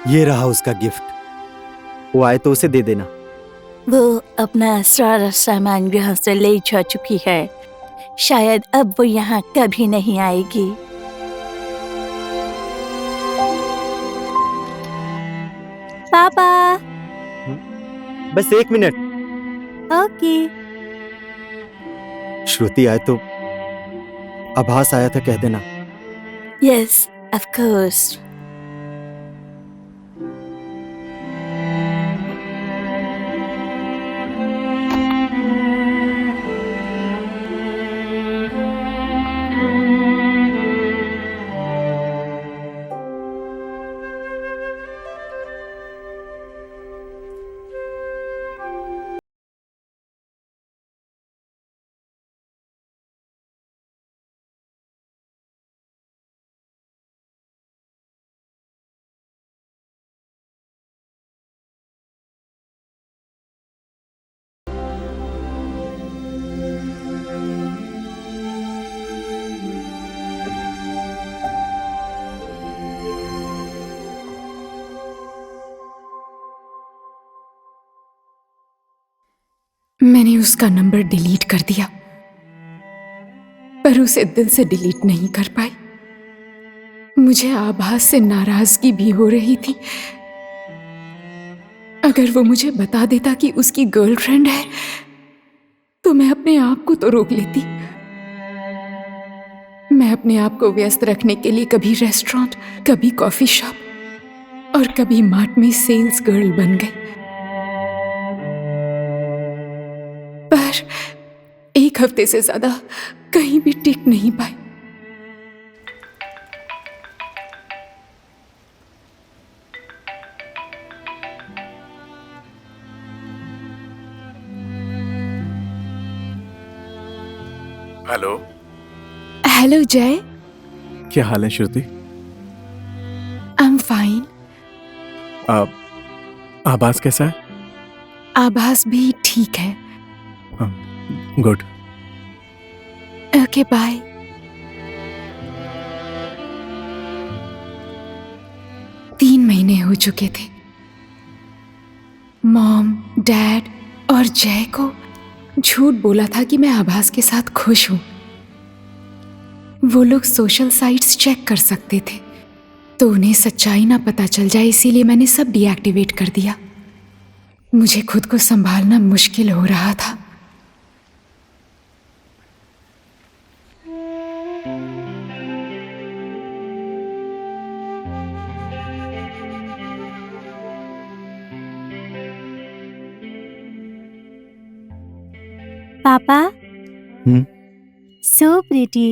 ये रहा उसका गिफ्ट। वो आए तो उसे दे देना। वो अपना सारा सामान यहाँ से ले जा चुकी है। शायद अब वो यहाँ कभी नहीं आएगी। पापा। बस 1 मिनट। ओके। श्रुति आए तो आभास आया था कह देना। Yes, of course. मैंने उसका नंबर डिलीट कर दिया, पर उसे दिल से डिलीट नहीं कर पाई। मुझे आभास से नाराजगी भी हो रही थी। अगर वो मुझे बता देता कि उसकी गर्लफ्रेंड है तो मैं अपने आप को तो रोक लेती। मैं अपने आप को व्यस्त रखने के लिए कभी रेस्टोरेंट, कभी कॉफी शॉप और कभी मार्ट में सेल्स गर्ल बन गई। पर 1 हफ्ते से ज्यादा कहीं भी टिक नहीं पाई। हेलो, हेलो जय, क्या हाल है श्रुति? I am fine. आवाज कैसा है? आभास भी ठीक है। गुड। Okay bye. तीन महीने हो चुके थे। मॉम, डैड और जय को झूठ बोला था कि मैं आभास के साथ खुश हूं। वो लोग सोशल साइट्स चेक कर सकते थे, तो उन्हें सच्चाई ना पता चल जाए, इसीलिए मैंने सब डीएक्टिवेट कर दिया। मुझे खुद को संभालना मुश्किल हो रहा था। पापा, हम्म? So pretty.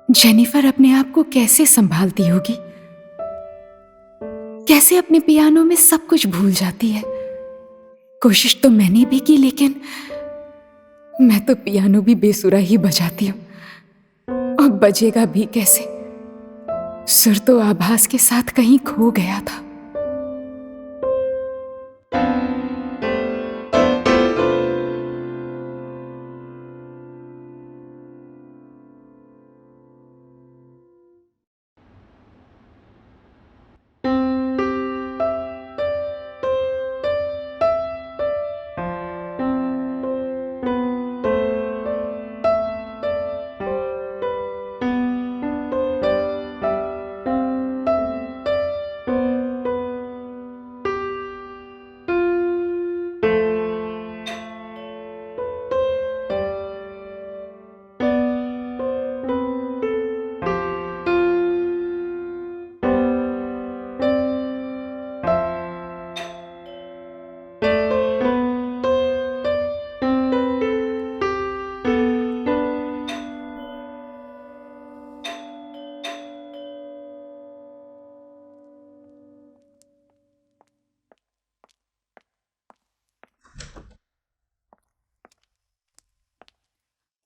जेनिफर अपने आप को कैसे संभालती होगी? कैसे अपने पियानो में सब कुछ भूल जाती है? कोशिश तो मैंने भी की, लेकिन मैं तो पियानो भी बेसुरा ही बजाती हूं। और बजेगा भी कैसे? सुर तो आभास के साथ कहीं खो गया था।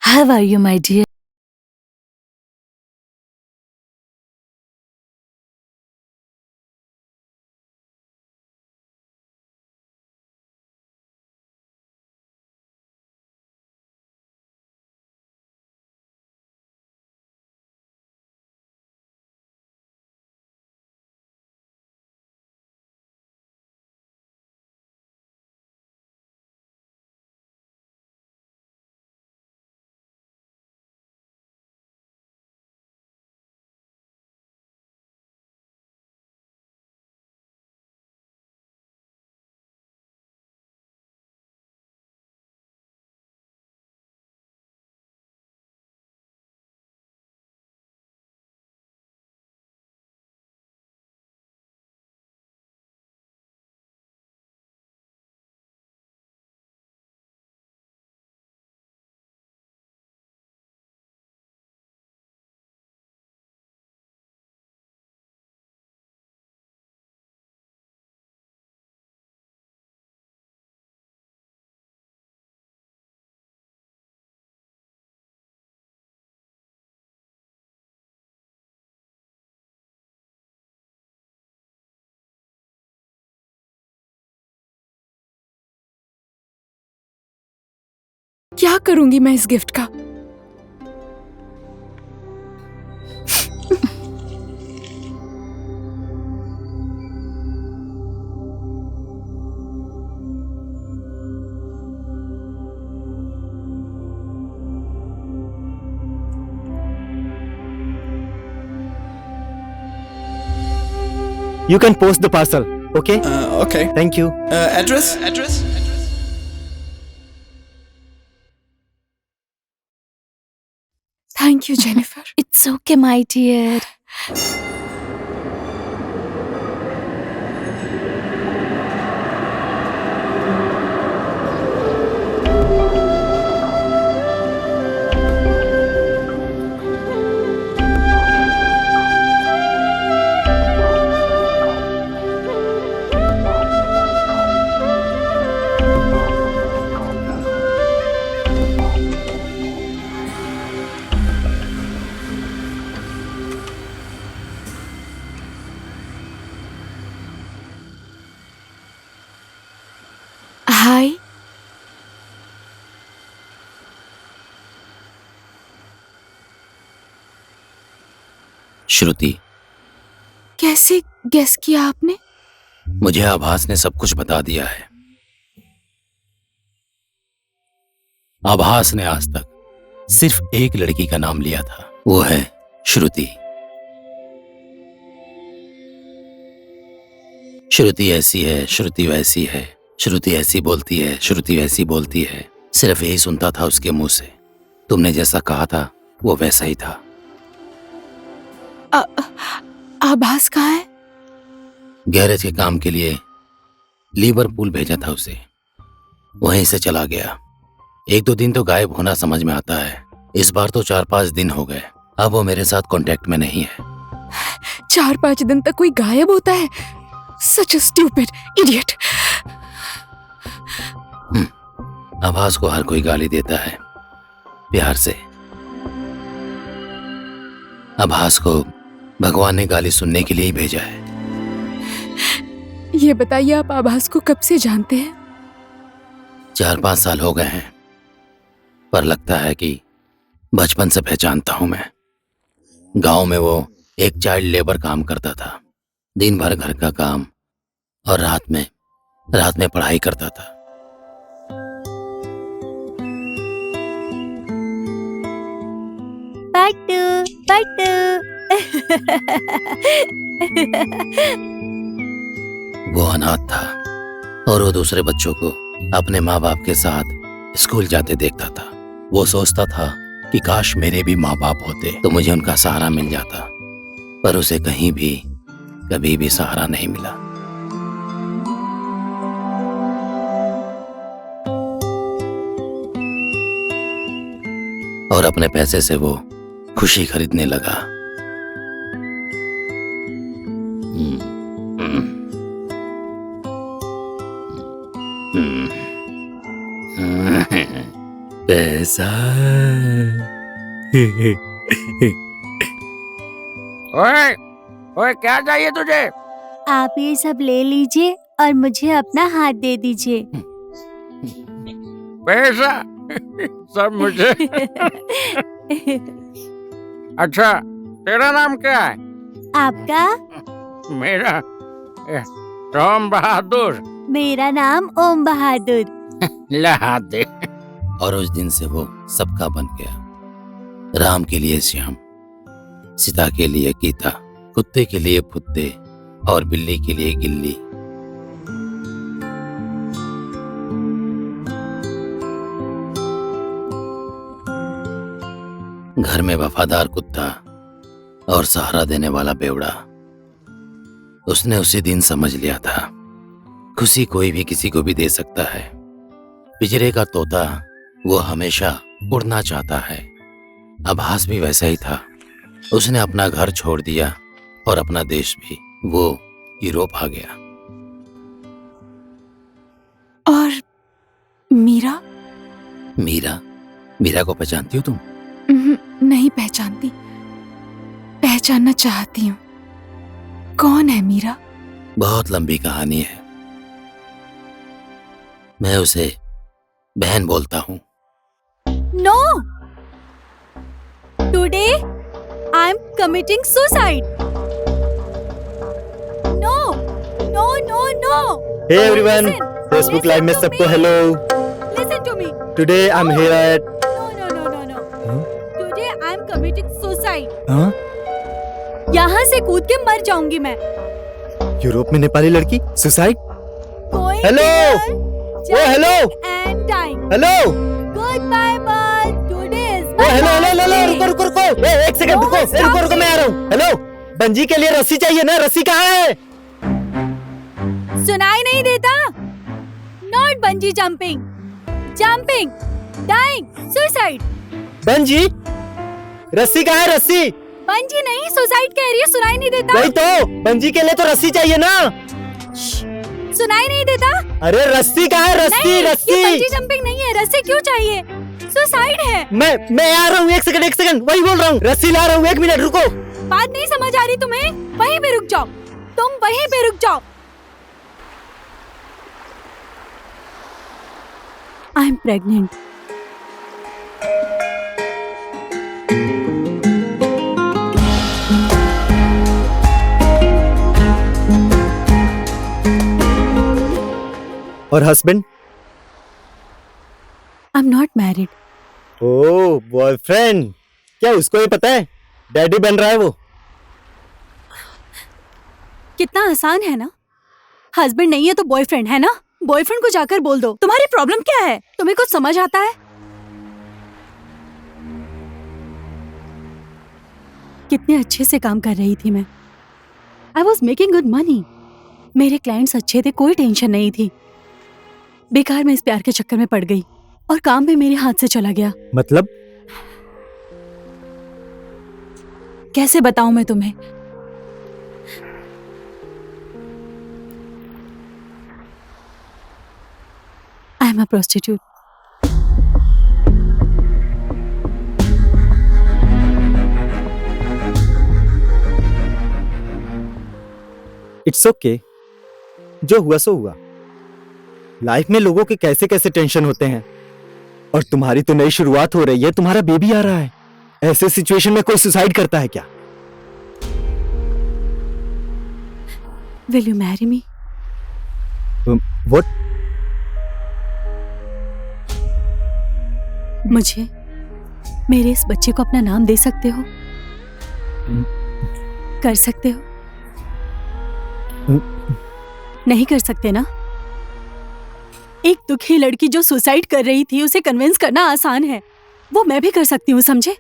How are you, my dear? क्या करूंगी मैं इस गिफ्ट का? You can post the parcel, okay? Okay. Thank you. Address? Thank you Jennifer. It's okay my dear. Hi. Shruti, कैसे गेस किया आपने? मुझे आभास ने सब कुछ बता दिया है। आभास ने आज तक सिर्फ एक लड़की का नाम लिया था, वो है श्रुति। श्रुति ऐसी है, श्रुति वैसी है, श्रुति ऐसी बोलती है, श्रुति वैसी बोलती है। सिर्फ यही सुनता था उसके मुंह से। तुमने जैसा कहा था वो वैसा ही था। आभास कहाँ है? गैरेज के काम के लिए लिवरपूल भेजा था उसे, वहीं से चला गया। 1-2 दिन तो गायब होना समझ में आता है, इस बार तो 4-5 दिन हो गए। अब वो मेरे साथ कांटेक्ट में नहीं है। 4-5 दिन तक कोई गायब होता है? Such a stupid idiot. आभास को हर कोई गाली देता है, प्यार से। आभास को भगवान ने गाली सुनने के लिए ही भेजा है। ये बताइए, आप आभास को कब से जानते हैं? 4-5 साल हो गए हैं, पर लगता है कि बचपन से पहचानता हूं मैं। गांव में वो एक चाइल्ड लेबर काम करता था, दिन भर घर का काम और रात में पढ़ाई करता था। पट्टू वो अनाथ था और वो दूसरे बच्चों को अपने माँ बाप के साथ स्कूल जाते देखता था। वो सोचता था कि काश मेरे भी माँ बाप होते तो मुझे उनका सहारा मिल जाता, पर उसे कहीं भी कभी भी सहारा नहीं मिला। और अपने पैसे से वो खुशी खरीदने लगा। पैसा। ओए क्या चाहिए तुझे? आप ये सब ले लीजिए और मुझे अपना हाथ दे दीजिए। पैसा सब मुझे? अच्छा, तेरा नाम क्या है? आपका? मेरा राम बहादुर। मेरा नाम ओम बहादुर। लहा दे। और उस दिन से वो सबका बन गया। राम के लिए श्याम, सीता के लिए गीता, कुत्ते के लिए फुत्ते और बिल्ली के लिए गिल्ली। घर में वफादार कुत्ता और सहारा देने वाला बेवड़ा। उसने उसी दिन समझ लिया था, खुशी कोई भी किसी को भी दे सकता है। पिंजरे का तोता वो हमेशा उड़ना चाहता है। आभास भी वैसा ही था। उसने अपना घर छोड़ दिया और अपना देश भी। वो यूरोप आ गया। और मीरा? मीरा को पहचानती हो तुम? नहीं पहचानती, पहचानना चाहती हूँ। कौन है मीरा? बहुत लंबी कहानी है। मैं उसे बहन बोलता हूँ। No, today I am committing suicide. No no no no. Hey everyone, Facebook Live में सबको hello. Listen to me. Today I'm here at No. Today I am committing suicide. हाँ? यहाँ से कूद के मर जाऊंगी मैं। यूरोप में नेपाली लड़की सुसाइड? हेलो ओ हेलो हेलो ओ हेलो हेलो हेलो रुको रुको रुको एक सेकंड रुको मैं आ रहा हूँ। हेलो बंजी के लिए रस्सी चाहिए ना, रस्सी कहाँ है? सुनाई नहीं देता? Not bungee jumping, jumping, dying, suicide. Bungee रस्सी कहाँ है? रस्सी बंजी नहीं, सुसाइड कह रही है। सुनाई नहीं देता? वही तो, बंजी के लिए तो रस्सी चाहिए ना। सुनाई नहीं देता? अरे रस्सी कहाँ है? रस्सी नहीं, रस्सी। ये बंजी जंपिंग नहीं है। रस्सी क्यों चाहिए? सुसाइड है। मैं आ रहा हूँ, एक सेकंड वही बोल रहा हूँ, रस्सी ला रहा हूँ, 1 मिनट रुको। बात नहीं समझ आ रही तुम्हें? वहीं पे रुक जाओ, तुम वहीं पे रुक जाओ। I am pregnant. और husband? I am not married. Oh boyfriend, क्या उसको ये पता है डैडी बन रहा है वो? कितना आसान है ना। हस्बैंड नहीं है तो बॉयफ्रेंड है ना। बॉयफ्रेंड को जाकर बोल दो। तुम्हारी प्रॉब्लम क्या है? तुम्हें कुछ समझ आता है? कितने अच्छे से काम कर रही थी मैं। I was making good money. मेरे क्लाइंट्स अच्छे थे, कोई टेंशन नहीं थी। बेकार मैं इस प्यार के चक्कर में पड़ गई और काम भी मेरे हाथ से चला गया। मतलब? कैसे बताऊं मैं तुम्हें? I am a prostitute. It's okay, जो हुआ सो हुआ। लाइफ में लोगों के कैसे कैसे टेंशन होते हैं, और तुम्हारी तो नई शुरुआत हो रही है, तुम्हारा बेबी आ रहा है। ऐसे सिचुएशन में कोई सुसाइड करता है क्या? Will you marry me? What? मुझे मेरे इस बच्चे को अपना नाम दे सकते हो? कर सकते हो? नहीं कर सकते ना? एक दुखी लड़की जो सुसाइड कर रही थी, उसे कन्विंस करना आसान है। वो मैं भी कर सकती हूँ, समझे?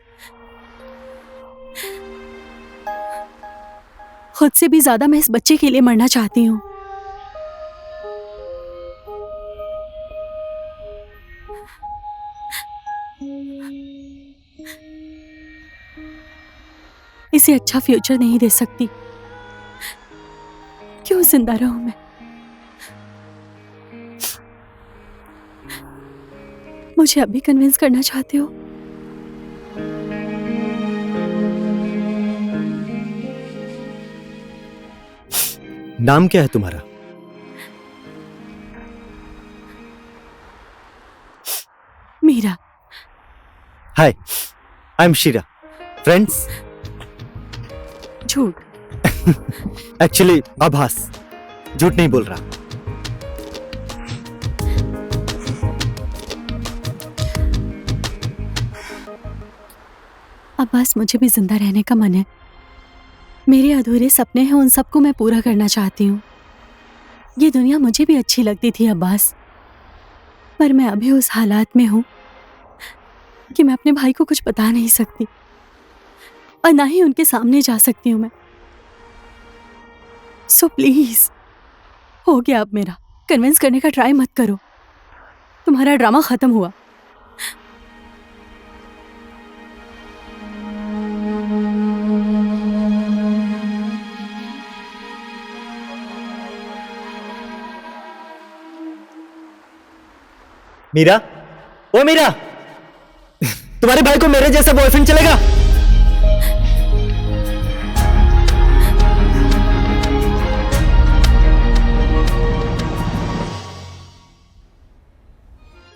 खुद से भी ज्यादा मैं इस बच्चे के लिए मरना चाहती हूँ। इसे अच्छा फ्यूचर नहीं दे सकती। क्यों जिंदा रहूं मैं? मुझे अभी कन्विंस करना चाहते हो? नाम क्या है तुम्हारा? मीरा। हाय, आई एम शीरा। फ्रेंड्स? झूठ। एक्चुअली आभास, झूठ नहीं बोल रहा। अब्बास, मुझे भी जिंदा रहने का मन है। मेरे अधूरे सपने हैं, उन सबको मैं पूरा करना चाहती हूँ। ये दुनिया मुझे भी अच्छी लगती थी अब्बास, पर मैं अभी उस हालात में हूँ कि मैं अपने भाई को कुछ बता नहीं सकती और ना ही उनके सामने जा सकती हूँ मैं। सो प्लीज, हो गया अब मेरा। कन्विंस करने का ट्राई मत करो। तुम्हारा ड्रामा खत्म हुआ। मीरा, ओ मीरा, तुम्हारे भाई को मेरे जैसा बॉयफ्रेंड चलेगा?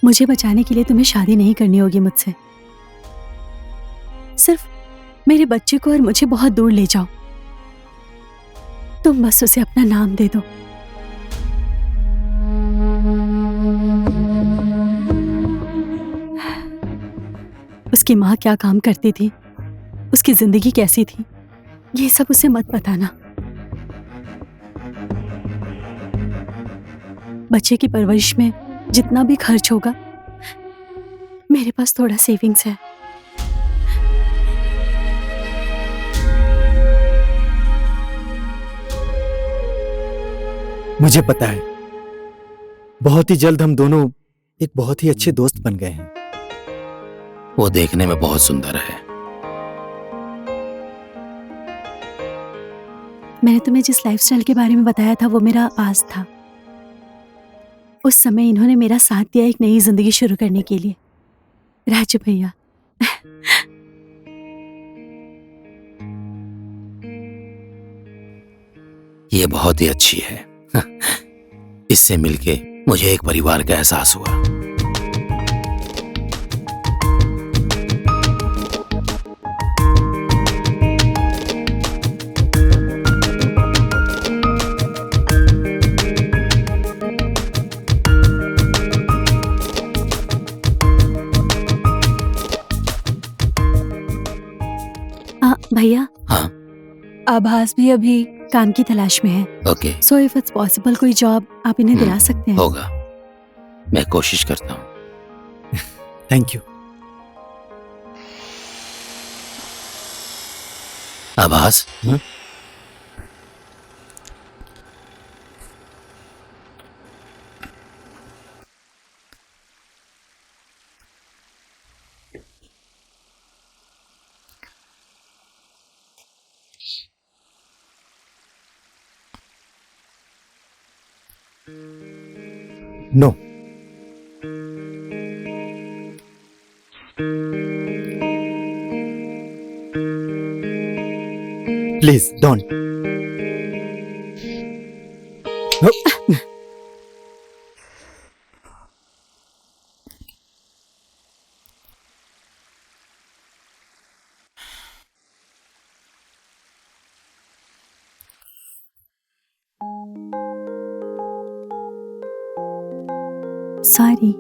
मुझे बचाने के लिए तुम्हें शादी नहीं करनी होगी मुझसे। सिर्फ मेरे बच्चे को और मुझे बहुत दूर ले जाओ। तुम बस उसे अपना नाम दे दो। उसकी माँ क्या काम करती थी, उसकी जिंदगी कैसी थी, ये सब उसे मत बताना। बच्चे की परवरिश में जितना भी खर्च होगा, मेरे पास थोड़ा सेविंग्स है। मुझे पता है, बहुत ही जल्द हम दोनों एक बहुत ही अच्छे दोस्त बन गए हैं। वो देखने में बहुत सुंदर है। मैंने तुम्हें जिस लाइफस्टाइल के बारे में बताया था वो मेरा आज था। उस समय इन्होंने मेरा साथ दिया एक नई जिंदगी शुरू करने के लिए। राजू भैया, ये बहुत ही अच्छी है। इससे मिलके मुझे एक परिवार का एहसास हुआ। भैया, हाँ, आभास भी अभी काम की तलाश में है। Okay, so if it's possible कोई जॉब आप इन्हें दिला सकते हैं। होगा, मैं कोशिश करता हूँ। Thank you. आभास, नो, प्लीज डोंट। सॉरी।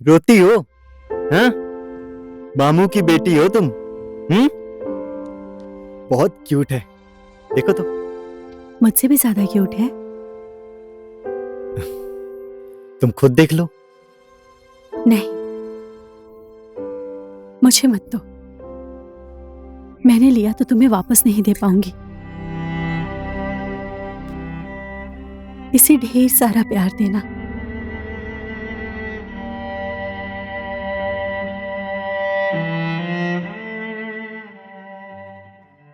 रोती हो? हाँ? मामू की बेटी हो तुम? बहुत क्यूट है, देखो तो। मुझसे भी ज्यादा क्यूट है। तुम खुद देख लो। नहीं, मुझे मत दो। मैंने लिया तो तुम्हें वापस नहीं दे पाऊंगी। इसे ढेर सारा प्यार देना।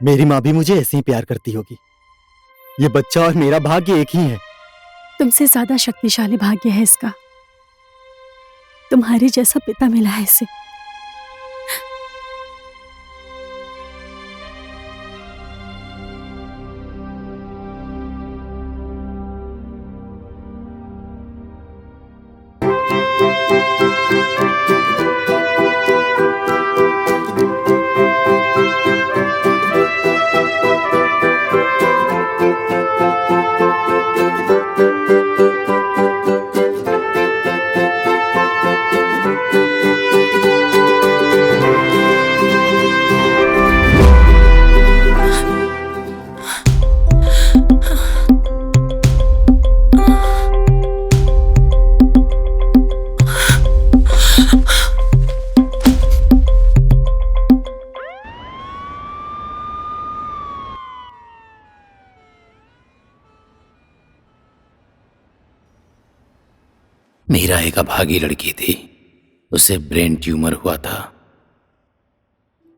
मेरी माँ भी मुझे ऐसे ही प्यार करती होगी। ये बच्चा और मेरा भाग्य एक ही है। तुमसे ज्यादा शक्तिशाली भाग्य है इसका। तुम्हारे जैसा पिता मिला है इसे। मीरा एक अभागी लड़की थी। उसे ब्रेन ट्यूमर हुआ था।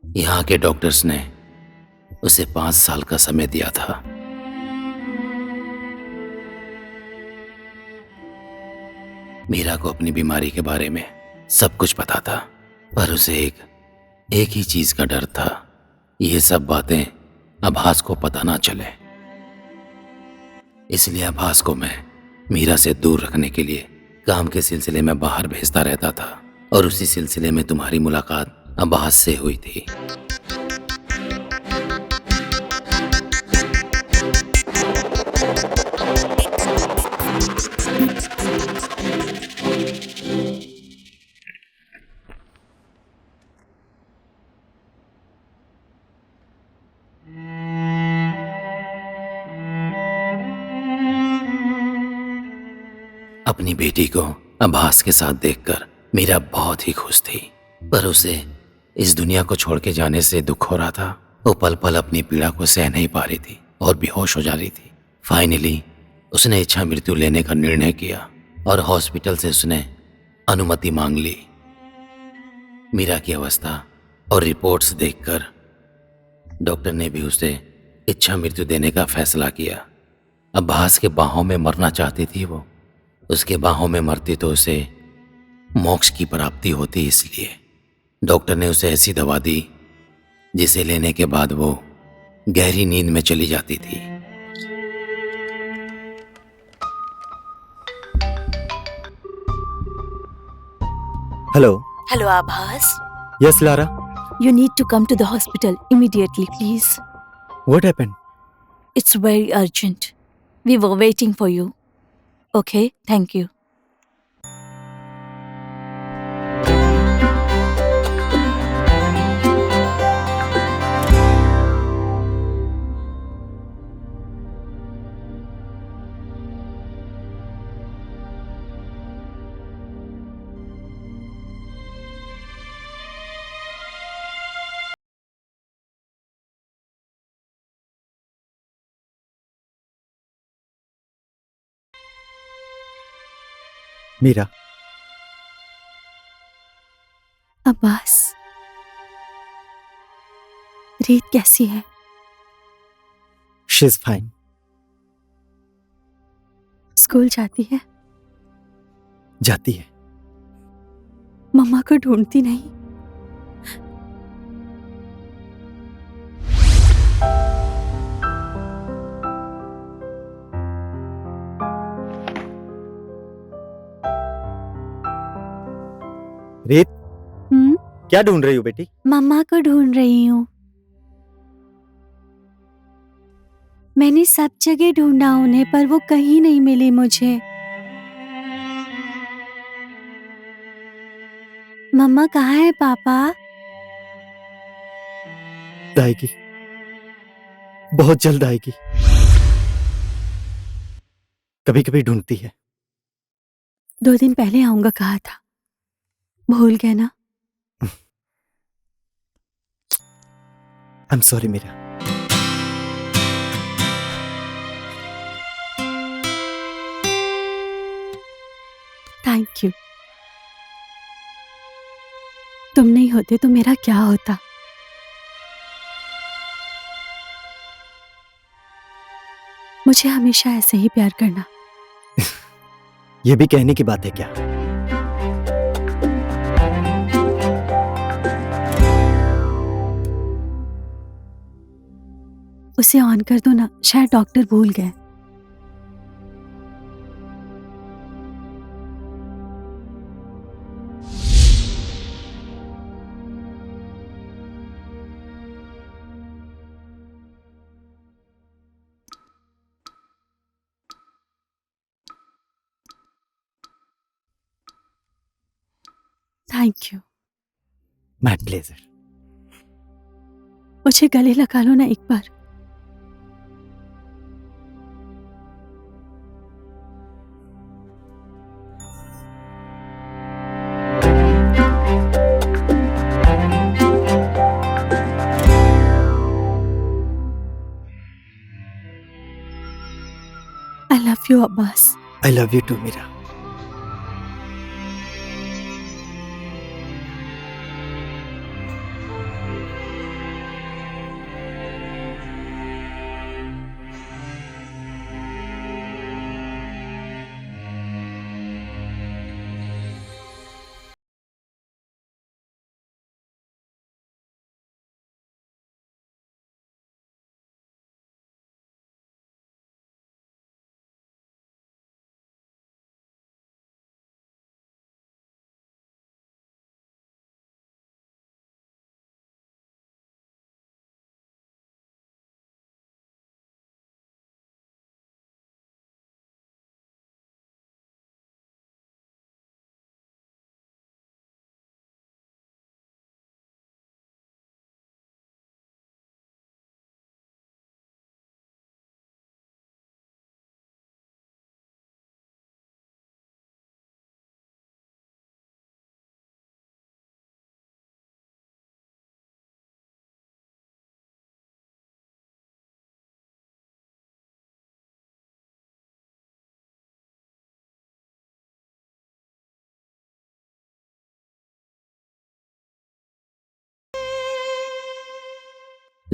यहाँ के डॉक्टर्स ने उसे 5 साल का समय दिया था। मीरा को अपनी बीमारी के बारे में सब कुछ पता था, पर उसे एक ही चीज का डर था, ये सब बातें आभास को पता ना चले। इसलिए आभास को मैं मीरा से दूर रखने के लिए काम के सिलसिले में बाहर भेजता रहता था, और उसी सिलसिले में तुम्हारी मुलाकात आभास से हुई थी। अपनी बेटी को आभास के साथ देखकर मीरा बहुत ही खुश थी, पर उसे इस दुनिया को छोड़ के जाने से दुख हो रहा था। वो पल पल अपनी पीड़ा को सह नहीं पा रही थी और बेहोश हो जा रही थी। फाइनली उसने इच्छा मृत्यु लेने का निर्णय किया और हॉस्पिटल से उसने अनुमति मांग ली। मीरा की अवस्था और रिपोर्ट्स देखकर डॉक्टर ने भी उसे इच्छा मृत्यु देने का फैसला किया। आभास के बाहों में मरना चाहती थी वो। उसके बाहों में मरती तो उसे मोक्ष की प्राप्ति होती, इसलिए डॉक्टर ने उसे ऐसी दवा दी जिसे लेने के बाद वो गहरी नींद में चली जाती थी। हेलो। हेलो आभास, yes Lara. you need to come to the hospital immediately, please. What happened? It's very urgent. We were waiting for you. Okay, thank you. Meera, Abbas, Reet कैसी है? She is fine. स्कूल जाती है? जाती है। मम्मा को ढूंढती नहीं? रीत, क्या ढूंढ रही हो बेटी? मम्मा को ढूंढ रही हूँ। मैंने सब जगह ढूंढा उन्हें, पर वो कहीं नहीं मिली मुझे। मम्मा कहाँ है पापा? आएगी, बहुत जल्द आएगी। कभी कभी ढूंढती है। 2 दिन पहले आऊंगा कहा था, भूल गए ना? I am sorry Meera. Thank you. तुम नहीं होते तो मेरा क्या होता? मुझे हमेशा ऐसे ही प्यार करना। ये भी कहने की बात है क्या? उसे ऑन कर दो ना, शायद डॉक्टर भूल गए। Thank you. My pleasure. मुझे गले लगा लो ना एक बार। I love you, Abbas. I love you too, Mira.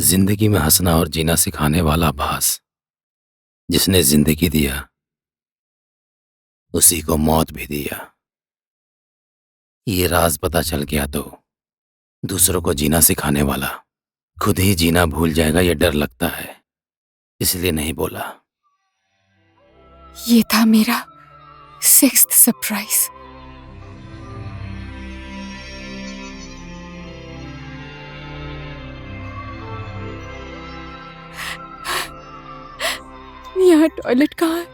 जिंदगी में हंसना और जीना सिखाने वाला आभास, जिसने जिंदगी दिया उसी को मौत भी दिया। ये राज पता चल गया तो दूसरों को जीना सिखाने वाला खुद ही जीना भूल जाएगा, ये डर लगता है, इसलिए नहीं बोला। ये था मेरा 6th सरप्राइज। यहाँ टॉयलेट कहाँ है?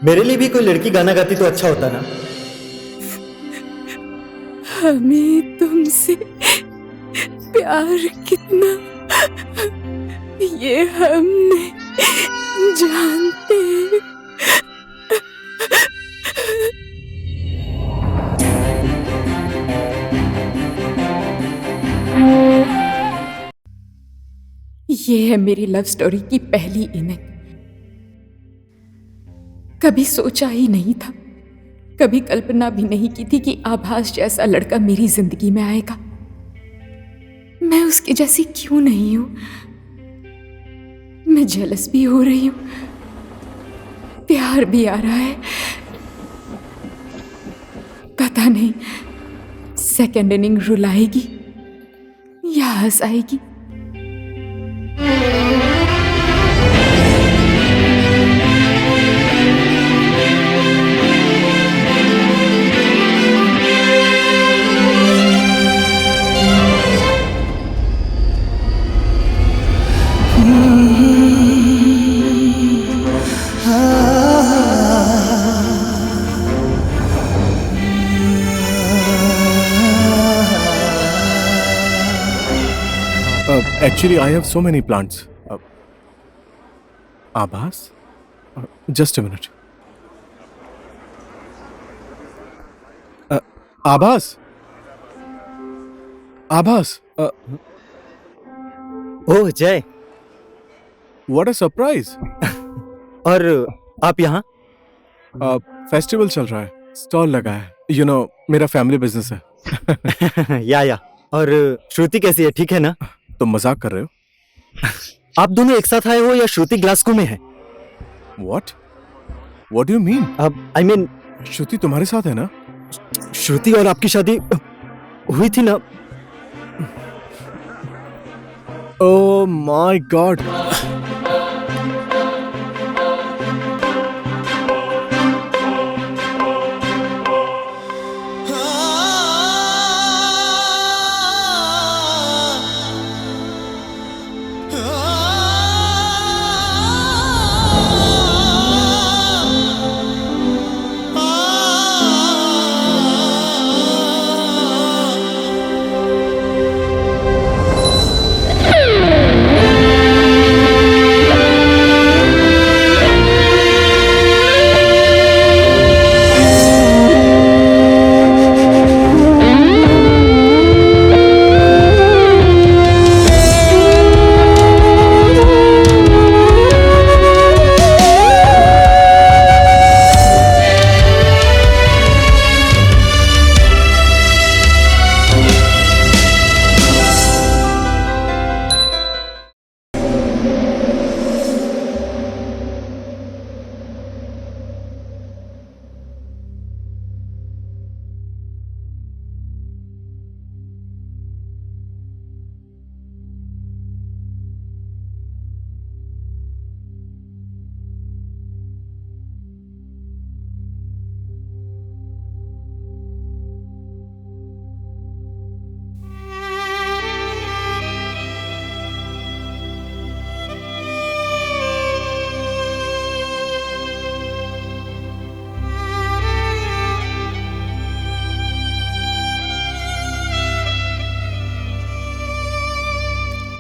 मेरे लिए भी कोई लड़की गाना गाती तो अच्छा होता ना। हमें तुमसे प्यार कितना ये हम नहीं जानते। ये है मेरी लव स्टोरी की पहली इनिंग। कभी सोचा ही नहीं था, कभी कल्पना भी नहीं की थी कि आभास जैसा लड़का मेरी जिंदगी में आएगा। मैं उसकी जैसी क्यों नहीं हूं? मैं जेलस भी हो रही हूं, प्यार भी आ रहा है। पता नहीं सेकंड इनिंग रुलाएगी या हंसाएगी। Actually, I have so many plants. Abbas? Just a minute. Abbas? Abbas? ओह जय, What a surprise! और आप यहाँ? फेस्टिवल चल रहा है, स्टॉल लगा है। You know, मेरा फैमिली बिजनेस है। या और श्रुति कैसी है, ठीक है ना? तुम मजाक कर रहे हो? आप दोनों एक साथ आए हो या श्रुति ग्लासगो में है? What? What do you mean? I mean, श्रुति तुम्हारे साथ है ना? श्रुति और आपकी शादी हुई थी ना? Oh my God!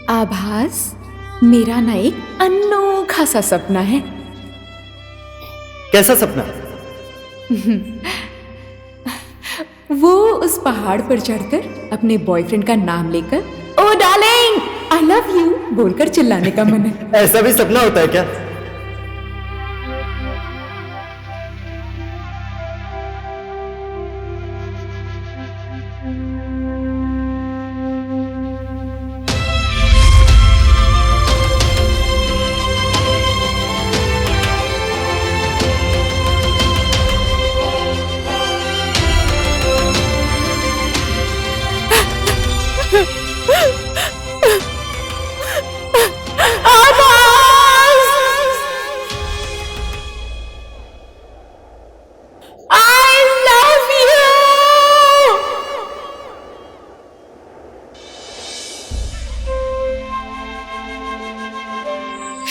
आभास, मेरा ना एक अनोखा सा सपना है। कैसा सपना? वो उस पहाड़ पर चढ़कर अपने बॉयफ्रेंड का नाम लेकर ओ डार्लिंग आई लव यू बोलकर चिल्लाने का मन है। ऐसा भी सपना होता है क्या?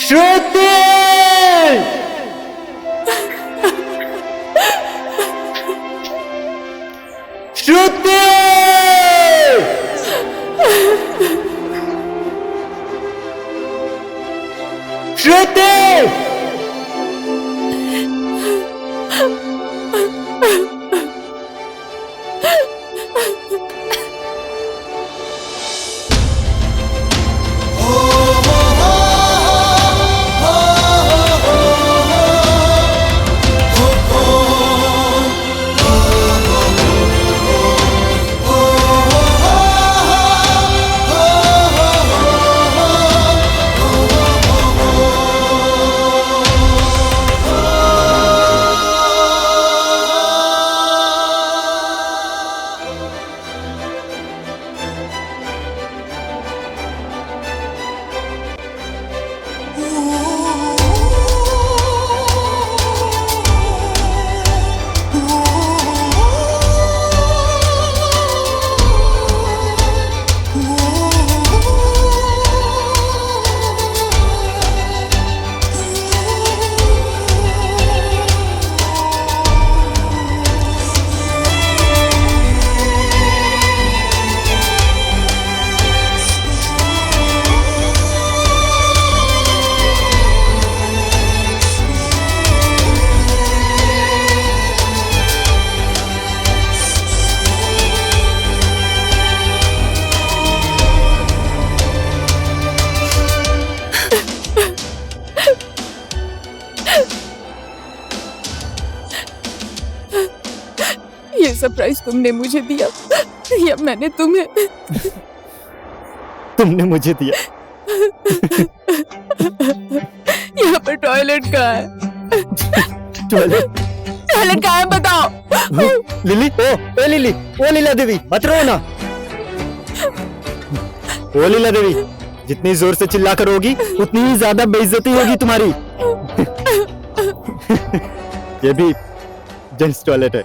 श्रुति! श्रुति! श्रुति! ये सरप्राइज तुमने मुझे दिया या मैंने तुम्हें? तुमने मुझे दिया। यहाँ पर टॉयलेट कहाँ है? टॉयलेट कहाँ है बताओ। लिली, ओ लिली, ओ लीला देवी, मत रो ना। ओ लीला देवी, जितनी जोर से चिल्ला कर होगी उतनी ही ज्यादा बेइज्जती होगी तुम्हारी। ये भी जेंट्स टॉयलेट है।